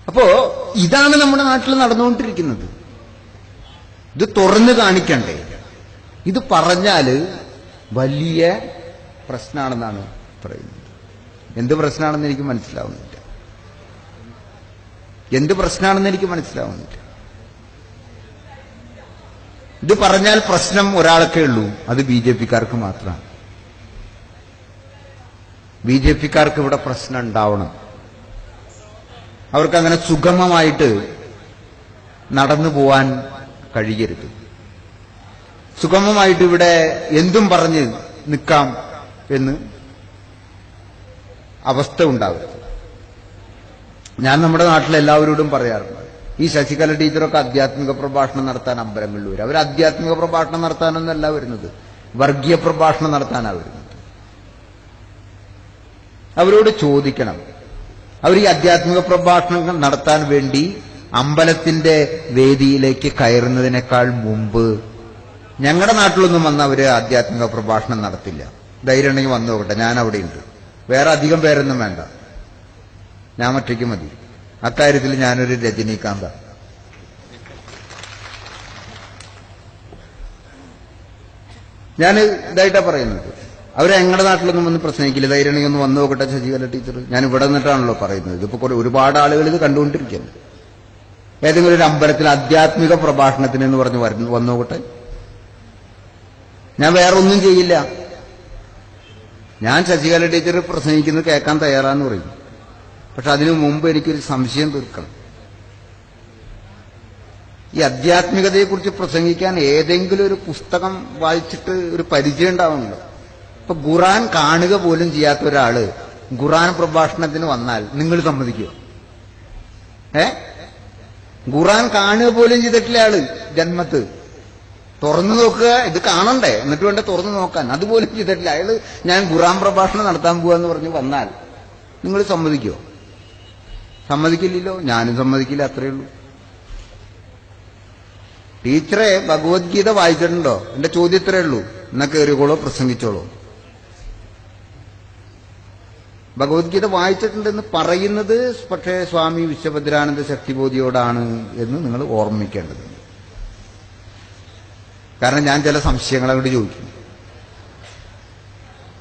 അപ്പോ ഇതാണ് നമ്മുടെ നാട്ടിൽ നടന്നുകൊണ്ടിരിക്കുന്നത്. ഇത് തുറന്നു കാണിക്കണ്ടേ? ഇത് പറഞ്ഞാല് വലിയ പ്രശ്നമാണെന്നാണ് പറയുന്നത്. എന്ത് പ്രശ്നമാണെന്ന് എനിക്ക് മനസ്സിലാവുന്നില്ല. ഇത് പറഞ്ഞാൽ പ്രശ്നം ഒരാൾക്കേ ഉള്ളൂ, അത് BJP-ക്കാർക്ക് മാത്രമാണ്. BJP-ക്കാർക്ക് ഇവിടെ പ്രശ്നം ഉണ്ടാവണം. അവർക്കങ്ങനെ സുഗമമായിട്ട് നടന്നു പോവാൻ കഴിയരുത്. സുഗമമായിട്ട് ഇവിടെ എന്തും പറഞ്ഞ് നിൽക്കാം എന്ന് അവസ്ഥ ഉണ്ടാവരുത്. ഞാൻ നമ്മുടെ നാട്ടിലെ എല്ലാവരോടും പറയാറുണ്ട്, ഈ ശശികല ടീച്ചറൊക്കെ ആധ്യാത്മിക പ്രഭാഷണം നടത്താൻ അമ്പലങ്ങളിൽ വരും. അവർ ആധ്യാത്മിക പ്രഭാഷണം നടത്താനൊന്നല്ല വരുന്നത്, വർഗീയ പ്രഭാഷണം നടത്താനാണ് വരുന്നത്. അവരോട് ചോദിക്കണം, അവർ ഈ ആധ്യാത്മിക പ്രഭാഷണം നടത്താൻ വേണ്ടി അമ്പലത്തിന്റെ വേദിയിലേക്ക് കയറുന്നതിനേക്കാൾ മുമ്പ് ഞങ്ങളുടെ നാട്ടിലൊന്നും വന്ന് അവര് ആധ്യാത്മിക പ്രഭാഷണം നടത്തില്ല. ധൈര്യം ഉണ്ടെങ്കിൽ വന്നു നോക്കട്ടെ, ഞാൻ അവിടെയുണ്ട്. വേറെ അധികം പേരൊന്നും വേണ്ട, ഞാൻ ഒറ്റയ്ക്ക് മതി. അക്കാര്യത്തിൽ ഞാനൊരു രജനീകാന്ത. ഞാൻ ഇതായിട്ടാ പറയുന്നത്. അവരെ ഞങ്ങളുടെ നാട്ടിലൊന്നും വന്ന് പ്രശ്നമിക്കില്ല. ധൈര്യം ഉണ്ടെങ്കിൽ ഒന്ന് വന്നു നോക്കട്ടെ ശശികല ടീച്ചർ. ഞാൻ ഇവിടെ നിന്നിട്ടാണല്ലോ പറയുന്നത്. ഇതിപ്പോ ഒരുപാട് ആളുകൾ ഇത് കണ്ടുകൊണ്ടിരിക്കുന്നു. ഏതെങ്കിലും ഒരു അമ്പലത്തിൽ ആധ്യാത്മിക പ്രഭാഷണത്തിന് എന്ന് പറഞ്ഞ് വന്നു നോക്കട്ടെ. ഞാൻ വേറെ ഒന്നും ചെയ്യില്ല. ഞാൻ ശശികല ടീച്ചർ പ്രസംഗിക്കുന്നത് കേൾക്കാൻ തയ്യാറാന്ന് പറയും. പക്ഷെ അതിനു മുമ്പ് എനിക്കൊരു സംശയം തീർക്കണം. ഈ ആധ്യാത്മികതയെക്കുറിച്ച് പ്രസംഗിക്കാൻ ഏതെങ്കിലും ഒരു പുസ്തകം വായിച്ചിട്ട് ഒരു പരിചയം ഉണ്ടാവുന്നുണ്ടോ? ഇപ്പൊ ഖുർആൻ കാണുക പോലും ചെയ്യാത്ത ഒരാള് ഖുർആൻ പ്രഭാഷണത്തിന് വന്നാൽ നിങ്ങൾ സമ്മതിക്കുമോ? ഖുർആൻ കാണുക പോലും ചെയ്തിട്ടില്ല ആള് ജന്മത്ത്. തുറന്നു നോക്കുക, ഇത് കാണണ്ടേ, എന്നിട്ട് വേണ്ട തുറന്നു നോക്കാൻ. അതുപോലും ചെയ്തിട്ടില്ല അയാള്. ഞാൻ ഖുർആൻ പ്രഭാഷണം നടത്താൻ പോവാന്ന് പറഞ്ഞ് വന്നാൽ നിങ്ങൾ സമ്മതിക്കുമോ? സമ്മതിക്കില്ലല്ലോ. ഞാനും സമ്മതിക്കില്ല, അത്രയേ ഉള്ളൂ. ടീച്ചറെ ഭഗവത്ഗീത വായിച്ചിട്ടുണ്ടോ? എന്റെ ചോദ്യം ഇത്രയേ ഉള്ളൂ. എന്നാ കയറിക്കോളോ, പ്രസംഗിച്ചോളൂ. ഭഗവത്ഗീത വായിച്ചിട്ടുണ്ടെന്ന് പറയുന്നത് പക്ഷേ സ്വാമി വിശ്വഭദ്രാനന്ദ ശക്തിബോധിയോടാണ് എന്ന് നിങ്ങൾ ഓർമ്മിക്കേണ്ടതുണ്ട്. കാരണം ഞാൻ ചില സംശയങ്ങൾ അങ്ങോട്ട്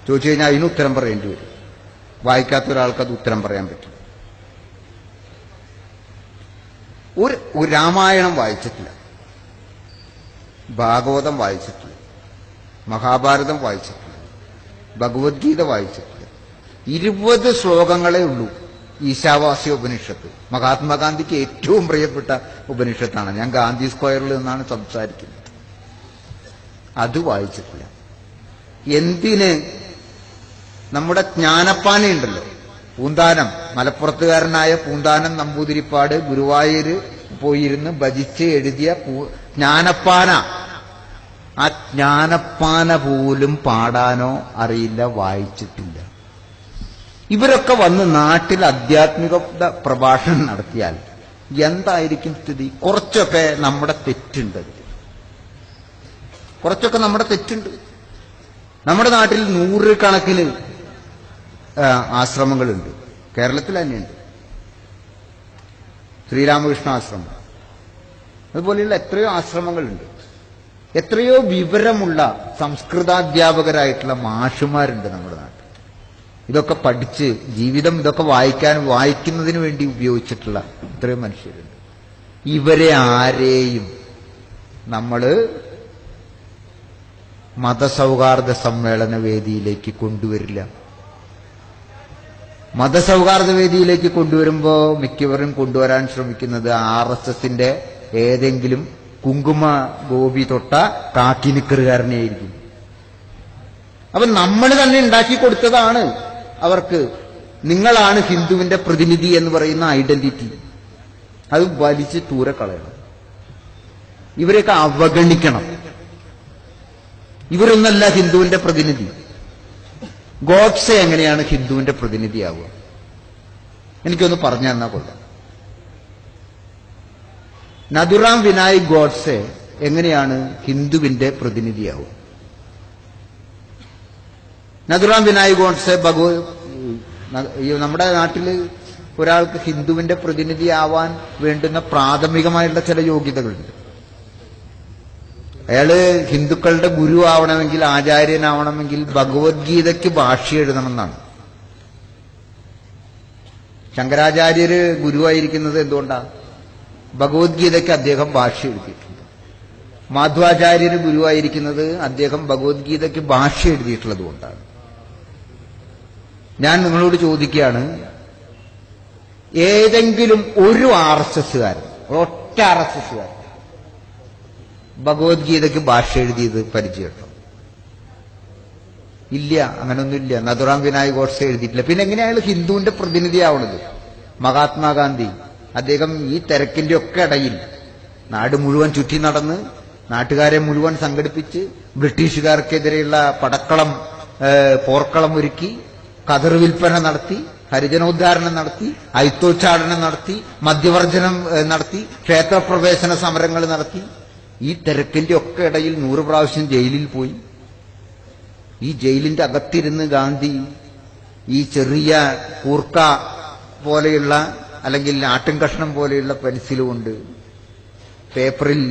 ചോദിച്ചു കഴിഞ്ഞാൽ അതിന് ഉത്തരം പറയേണ്ടി വരും. വായിക്കാത്ത ഒരാൾക്ക് അത് ഉത്തരം പറയാൻ പറ്റും. ഒരു രാമായണം വായിച്ചിട്ടില്ല, ഭാഗവതം വായിച്ചിട്ടില്ല, മഹാഭാരതം വായിച്ചിട്ടില്ല, ഭഗവത്ഗീത വായിച്ചിട്ടില്ല. 20 ശ്ലോകങ്ങളേ ഉള്ളൂ ഈശാവാസ്യ ഉപനിഷത്ത്. മഹാത്മാഗാന്ധിക്ക് ഏറ്റവും പ്രിയപ്പെട്ട ഉപനിഷത്താണ്. ഞാൻ ഗാന്ധി സ്ക്വയറിൽ നിന്നാണ് സംസാരിക്കുന്നത്. അത് വായിച്ചിട്ടില്ല. എന്തിന്? നമ്മുടെ ജ്ഞാനപ്പാനയുണ്ടല്ലോ, പൂന്താനം, മലപ്പുറത്തുകാരനായ പൂന്താനം നമ്പൂതിരിപ്പാട് ഗുരുവായൂര് പോയിരുന്ന് ഭജിച്ച് എഴുതിയ ജ്ഞാനപ്പാന. ആ ജ്ഞാനപ്പാന പോലും പാടാനോ അറിയില്ല, വായിച്ചിട്ടില്ല. ഇവരൊക്കെ വന്ന് നാട്ടിൽ ആധ്യാത്മിക പ്രഭാഷണം നടത്തിയാൽ എന്തായിരിക്കും സ്ഥിതി? കുറച്ചൊക്കെ നമ്മുടെ തെറ്റുണ്ട്. നമ്മുടെ നാട്ടിൽ 100 കണക്കിന് ആശ്രമങ്ങളുണ്ട്. കേരളത്തിൽ തന്നെയുണ്ട്. ശ്രീരാമകൃഷ്ണ ആശ്രമം, അതുപോലെയുള്ള എത്രയോ ആശ്രമങ്ങളുണ്ട്. എത്രയോ വിവരമുള്ള സംസ്കൃതാധ്യാപകരായിട്ടുള്ള മാഷുമാരുണ്ട് നമ്മുടെ നാട്ടിൽ. ഇതൊക്കെ പഠിച്ച് ജീവിതം ഇതൊക്കെ വായിക്കുന്നതിന് വേണ്ടി ഉപയോഗിച്ചിട്ടുള്ള എത്രയോ മനുഷ്യരുണ്ട്. ഇവരെ ആരെയും നമ്മൾ മതസൗഹാർദ്ദ സമ്മേളന വേദിയിലേക്ക് കൊണ്ടുവരില്ല. മതസൗഹാർദ്ദ വേദിയിലേക്ക് കൊണ്ടുവരുമ്പോൾ മിക്കവരും കൊണ്ടുവരാൻ ശ്രമിക്കുന്നത് RSSന്റെ ഏതെങ്കിലും കുങ്കുമ ഗോപി തൊട്ട കാക്കിനിക്കറുകാരനെയായിരിക്കും. അപ്പൊ നമ്മൾ തന്നെ ഉണ്ടാക്കി കൊടുത്തതാണ് അവർക്ക്. നിങ്ങളാണ് ഹിന്ദുവിന്റെ പ്രതിനിധി എന്ന് പറയുന്ന ഐഡന്റിറ്റി. അത് വലിച്ച് ദൂരെ ഇവരെയൊക്കെ അവഗണിക്കണം. ഇവരൊന്നല്ല ഹിന്ദുവിന്റെ പ്രതിനിധി. ഗോഡ്സെ എങ്ങനെയാണ് ഹിന്ദുവിന്റെ പ്രതിനിധിയാവുക? എനിക്കൊന്ന് പറഞ്ഞു തന്നാ കൊള്ളാം. നഥുറാം വിനായക് ഗോഡ്സെ എങ്ങനെയാണ് ഹിന്ദുവിന്റെ പ്രതിനിധിയാവുക? നഥുറാം വിനായക് ഗോഡ്സെ നമ്മുടെ നാട്ടിൽ ഒരാൾക്ക് ഹിന്ദുവിന്റെ പ്രതിനിധിയാവാൻ വേണ്ടുന്ന പ്രാഥമികമായിട്ടുള്ള ചില യോഗ്യതകളുണ്ട്. അയാള് ഹിന്ദുക്കളുടെ ഗുരു ആവണമെങ്കിൽ, ആചാര്യനാവണമെങ്കിൽ ഭഗവത്ഗീതയ്ക്ക് ഭാഷ്യം എഴുതണമെന്നാണ്. ശങ്കരാചാര്യര് ഗുരുവായിരിക്കുന്നത് എന്തുകൊണ്ടാണ്? ഭഗവത്ഗീതയ്ക്ക് അദ്ദേഹം ഭാഷ്യം എഴുതിയിട്ടുണ്ട്. മാധ്വാചാര്യര് ഗുരുവായിരിക്കുന്നത് അദ്ദേഹം ഭഗവത്ഗീതയ്ക്ക് ഭാഷ്യം എഴുതിയിട്ടുള്ളത് കൊണ്ടാണ്. ഞാൻ നിങ്ങളോട് ചോദിക്കുകയാണ്, ഏതെങ്കിലും ഒരു RSSകാരൻ, ഒറ്റ RSSകാരൻ ഭഗവത്ഗീതയ്ക്ക് ഭാഷ്യം എഴുതിയത് പരിചയമുണ്ടോ? ഇല്ല, അങ്ങനൊന്നുമില്ല. നഥുറാം വിനായക് ഗോഡ്സെ എഴുതിയിട്ടില്ല. പിന്നെ എങ്ങനെയാണ് ഹിന്ദുവിന്റെ പ്രതിനിധിയാവുന്നത്? മഹാത്മാഗാന്ധി അദ്ദേഹം ഈ തിരക്കിന്റെ ഒക്കെ ഇടയിൽ നാട് മുഴുവൻ ചുറ്റി നടന്ന് നാട്ടുകാരെ മുഴുവൻ സംഘടിപ്പിച്ച് ബ്രിട്ടീഷുകാർക്കെതിരെയുള്ള പോർക്കളം ഒരുക്കി, കതർ വിൽപ്പന നടത്തി, ഹരിജനോദ്ധാരണം നടത്തി, അയിത്തോച്ചാടനം നടത്തി, മദ്യവർജനം നടത്തി, ക്ഷേത്രപ്രവേശന സമരങ്ങൾ നടത്തി. ഈ തിരക്കിന്റെ ഒക്കെ ഇടയിൽ 100 പ്രാവശ്യം ജയിലിൽ പോയി. ഈ ജയിലിന്റെ അകത്തിരുന്ന് ഗാന്ധി ഈ ചെറിയ കൂർക്ക പോലെയുള്ള അല്ലെങ്കിൽ ആട്ടിൻ കഷ്ണം പോലെയുള്ള പെൻസിൽ കൊണ്ട് പേപ്പറിൽ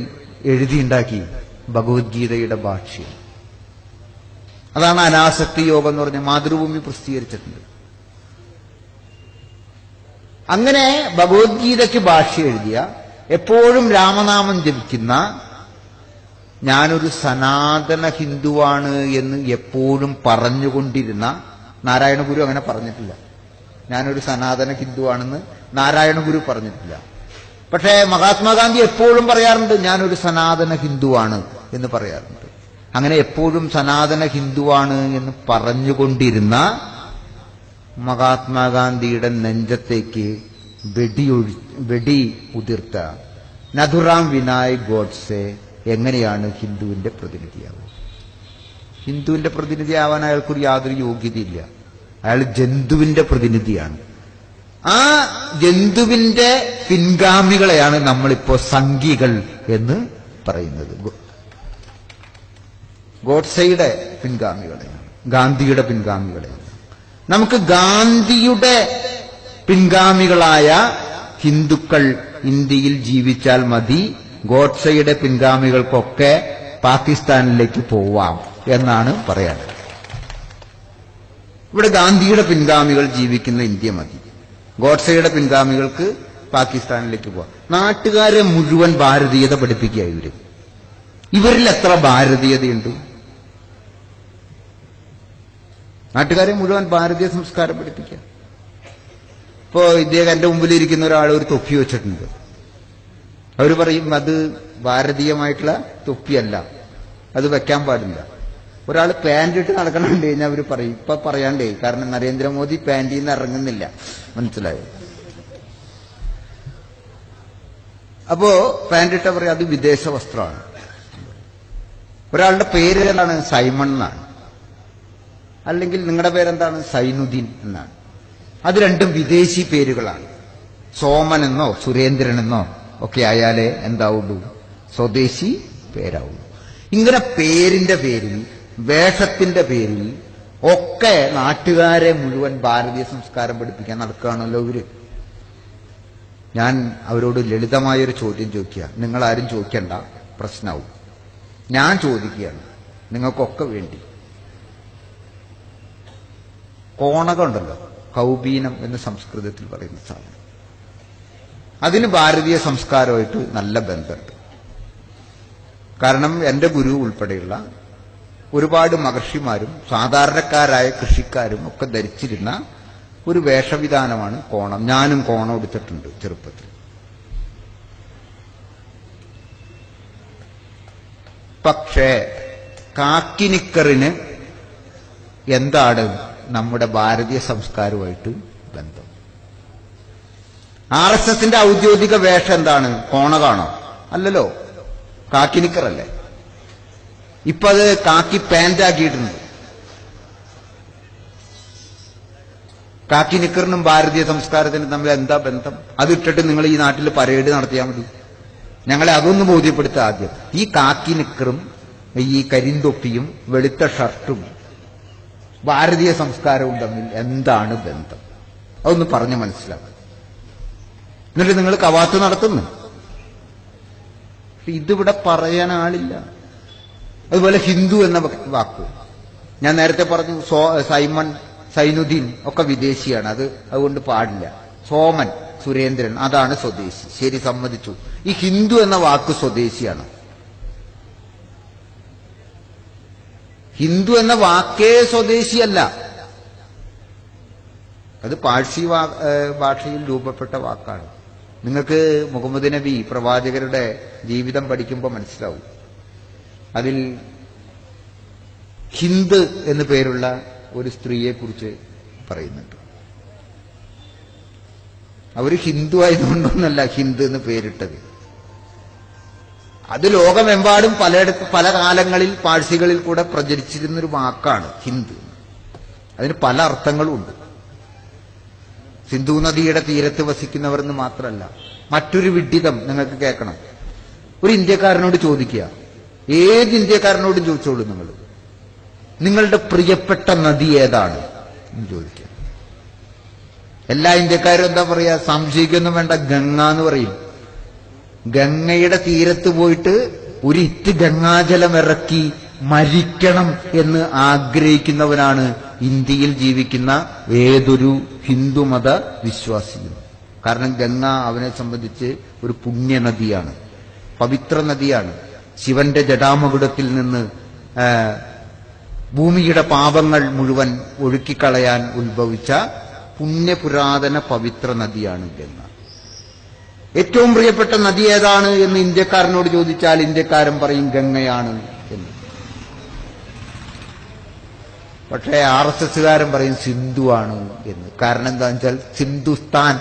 എഴുതിയുണ്ടാക്കി ഭഗവത്ഗീതയുടെ ഭാഷ്യം. അതാണ് അനാസക്തി യോഗം എന്ന് പറഞ്ഞ മാതൃഭൂമി പ്രസിദ്ധീകരിച്ചിട്ടുണ്ട്. അങ്ങനെ ഭഗവത്ഗീതയ്ക്ക് ഭാഷ്യം എഴുതിയ, എപ്പോഴും രാമനാമം ജപിക്കുന്ന, ഞാനൊരു സനാതന ഹിന്ദുവാണ് എന്ന് എപ്പോഴും പറഞ്ഞുകൊണ്ടിരുന്ന നാരായണ ഗുരു അങ്ങനെ പറഞ്ഞിട്ടില്ല. ഞാനൊരു സനാതന ഹിന്ദുവാണെന്ന് നാരായണ ഗുരു പറഞ്ഞിട്ടില്ല. പക്ഷേ മഹാത്മാഗാന്ധി എപ്പോഴും പറയാറുണ്ട്, ഞാനൊരു സനാതന ഹിന്ദുവാണ് എന്ന് പറയാറുണ്ട്. അങ്ങനെ എപ്പോഴും സനാതന ഹിന്ദുവാണ് എന്ന് പറഞ്ഞുകൊണ്ടിരുന്ന മഹാത്മാഗാന്ധിയുടെ നെഞ്ചത്തേക്ക് വെടി ഉതിർത്ത നഥുറാം വിനായക് ഗോഡ്സെ എങ്ങനെയാണ് ഹിന്ദുവിന്റെ പ്രതിനിധിയാവുക? ഹിന്ദുവിന്റെ പ്രതിനിധിയാവാൻ അയാൾക്കൊരു യാതൊരു യോഗ്യതയില്ല. അയാൾ ജന്തുവിന്റെ പ്രതിനിധിയാണ്. ആ ജന്തുവിന്റെ പിൻഗാമികളെയാണ് നമ്മളിപ്പോ സംഘികൾ എന്ന് പറയുന്നത്. ഗോഡ്സെയുടെ പിൻഗാമികളെയാണ്, ഗാന്ധിയുടെ പിൻഗാമികളെയാണ്. നമുക്ക് ഗാന്ധിയുടെ പിൻഗാമികളായ ഹിന്ദുക്കൾ ഇന്ത്യയിൽ ജീവിച്ചാൽ മതി, ഗോഡ്സെയുടെ പിൻഗാമികൾക്കൊക്കെ പാകിസ്ഥാനിലേക്ക് പോവാം എന്നാണ് പറയാനുള്ളത്. ഇവിടെ ഗാന്ധിയുടെ പിൻഗാമികൾ ജീവിക്കുന്ന ഇന്ത്യ മതി, ഗോഡ്സെയുടെ പിൻഗാമികൾക്ക് പാകിസ്ഥാനിലേക്ക് പോവാം. നാട്ടുകാരെ മുഴുവൻ ഭാരതീയത പഠിപ്പിക്കുക. ഇവരിൽ എത്ര ഭാരതീയതയുണ്ട്? നാട്ടുകാരെ മുഴുവൻ ഭാരതീയ സംസ്കാരം പഠിപ്പിക്കുക. ഇപ്പോ ഇദ്ദേഹം എന്റെ മുമ്പിലിരിക്കുന്ന ഒരാൾ ഒരു തൊപ്പി വെച്ചിട്ടുണ്ട്. അവർ പറയും അത് ഭാരതീയമായിട്ടുള്ള തൊപ്പിയല്ല, അത് വെക്കാൻ പാടില്ല. ഒരാൾ പാന്റ് ഇട്ട് നടക്കണുണ്ട് കഴിഞ്ഞാൽ അവർ പറയും ഇപ്പൊ പറയാണ്ടേ, കാരണം നരേന്ദ്രമോദി പാന്റിൽ നിന്ന് ഇറങ്ങുന്നില്ല. മനസ്സിലായോ? അപ്പോ പാന്റ് ഇട്ട പറയും അത് വിദേശ വസ്ത്രമാണ്. ഒരാളുടെ പേര് എന്താണ്? സൈമൺ എന്നാണ്. അല്ലെങ്കിൽ നിങ്ങളുടെ പേരെന്താണ്? സൈനുദ്ദീൻ എന്നാണ്. അത് രണ്ടും വിദേശി പേരുകളാണ്. സോമൻ എന്നോ സുരേന്ദ്രൻ എന്നോ ഒക്കെ ആയാലേ എന്താവുള്ളൂ? സ്വദേശി പേരാവുള്ളൂ. ഇങ്ങനെ പേരിന്റെ പേരിൽ, വേഷത്തിന്റെ പേരിൽ ഒക്കെ നാട്ടുകാരെ മുഴുവൻ ഭാരതീയ സംസ്കാരം പഠിപ്പിക്കാൻ നടക്കുകയാണല്ലോ ഇവര്. ഞാൻ അവരോട് ലളിതമായൊരു ചോദ്യം ചോദിക്കുക, നിങ്ങളാരും ചോദിക്കണ്ട, പ്രശ്നമാവും. ഞാൻ ചോദിക്കുകയാണ് നിങ്ങൾക്കൊക്കെ വേണ്ടി. കോണകം ഉണ്ടല്ലോ, കൗബീനം എന്ന് സംസ്കൃതത്തിൽ പറയുന്ന സാധനം, അതിന് ഭാരതീയ സംസ്കാരമായിട്ട് നല്ല ബന്ധമുണ്ട്. കാരണം എന്റെ ഗുരു ഉൾപ്പെടെയുള്ള ഒരുപാട് മഹർഷിമാരും സാധാരണക്കാരായ കൃഷിക്കാരും ഒക്കെ ധരിച്ചിരുന്ന ഒരു വേഷവിധാനമാണ് കോണം. ഞാനും കോണം എടുത്തിട്ടുണ്ട് ചെറുപ്പത്തിൽ. പക്ഷേ കാക്കിനിക്കറിന് എന്താണ് നമ്മുടെ ഭാരതീയ സംസ്കാരവുമായിട്ട് ബന്ധം? RSSന്റെ ഔദ്യോഗിക വേഷം എന്താണ്? കോണകാണോ? അല്ലല്ലോ, കാക്കിനിക്കറല്ലേ. ഇപ്പൊ അത് കാക്കി പാന്റ് ആക്കിയിട്ടുണ്ട്. കാക്കി നിക്കറിനും ഭാരതീയ സംസ്കാരത്തിനും തമ്മിൽ എന്താ ബന്ധം? അതിട്ടിട്ട് നിങ്ങൾ ഈ നാട്ടിൽ പരേഡ് നടത്തിയാൽ മതി. ഞങ്ങളെ അതൊന്ന് ബോധ്യപ്പെടുത്തുക ആദ്യം. ഈ കാക്കി നിക്കറും ഈ കരിന്തൊപ്പിയും വെളുത്ത ഷർട്ടും ഭാരതീയ സംസ്കാരവും തമ്മിൽ എന്താണ് ബന്ധം? അതൊന്ന് പറഞ്ഞ് മനസ്സിലാക്കുക. എന്നിട്ട് നിങ്ങൾ കവാത്ത് നടത്തുന്നു. ഇതിവിടെ പറയാൻ ആളില്ല. അതുപോലെ ഹിന്ദു എന്ന വാക്ക് ഞാൻ നേരത്തെ പറഞ്ഞു. സൈമൺ, സൈനുദ്ദീൻ ഒക്കെ വിദേശിയാണ്, അതുകൊണ്ട് പാടില്ല. സോമൻ, സുരേന്ദ്രൻ അതാണ് സ്വദേശി. ശരി, സമ്മതിച്ചു. ഈ ഹിന്ദു എന്ന വാക്ക് സ്വദേശിയാണ്. ഹിന്ദു എന്ന വാക്കേ സ്വദേശിയല്ല. അത് പാഴ്സി ഭാഷയിൽ രൂപപ്പെട്ട വാക്കാണ്. നിങ്ങൾക്ക് മുഹമ്മദ് നബി പ്രവാചകരുടെ ജീവിതം പഠിക്കുമ്പോൾ മനസ്സിലാവും. അതിൽ ഹിന്ദ് എന്നു പേരുള്ള ഒരു സ്ത്രീയെക്കുറിച്ച് പറയുന്നുണ്ട്. അവർ ഹിന്ദു ആയതുകൊണ്ടൊന്നല്ല ഹിന്ദ് എന്ന് പേരിട്ടത്. അത് ലോകമെമ്പാടും പല കാലങ്ങളിൽ പാഴ്സികളിൽ കൂടെ പ്രചരിച്ചിരുന്നൊരു വാക്കാണ് ഹിന്ദ്. അതിന് പല അർത്ഥങ്ങളും ഉണ്ട്. സിന്ധു നദിയുടെ തീരത്ത് വസിക്കുന്നവരെന്ന് മാത്രമല്ല. മറ്റൊരു വിഡ്ഢിതം നിങ്ങൾക്ക് കേൾക്കണം. ഒരു ഇന്ത്യക്കാരനോട് ചോദിക്കുക, ഏത് ഇന്ത്യക്കാരനോടും ചോദിച്ചോളൂ, നിങ്ങളുടെ പ്രിയപ്പെട്ട നദി ഏതാണ് എന്ന് ചോദിക്കുക. എല്ലാ ഇന്ത്യക്കാരും എന്താ പറയാ? സംശയിക്കൊന്നും വേണ്ട, ഗംഗ എന്ന് പറയും. ഗംഗയുടെ തീരത്ത് പോയിട്ട് ഒരു ഇറ്റ് ഗംഗാജലം ഇറക്കി മരിക്കണം എന്ന് ആഗ്രഹിക്കുന്നവനാണ് ഇന്ത്യയിൽ ജീവിക്കുന്ന ഏതൊരു ഹിന്ദുമത വിശ്വാസിയും. കാരണം ഗംഗ അവനെ സംബന്ധിച്ച് ഒരു പുണ്യനദിയാണ്, പവിത്ര നദിയാണ്. ശിവന്റെ ജടാമകുടത്തിൽ നിന്ന് ഭൂമിയുടെ പാപങ്ങൾ മുഴുവൻ ഒഴുക്കിക്കളയാൻ ഉത്ഭവിച്ച പുണ്യപുരാതന പവിത്ര നദിയാണ് ഗംഗ. ഏറ്റവും പ്രിയപ്പെട്ട നദി ഏതാണ് എന്ന് ഇന്ത്യക്കാരനോട് ചോദിച്ചാൽ ഇന്ത്യക്കാരൻ പറയും ഗംഗയാണ് എന്ന്. പക്ഷേ RSSകാരൻ പറയും സിന്ധു ആണ് എന്ന്. കാരണം എന്താണെന്ന് വെച്ചാൽ സിന്ധുസ്ഥാൻ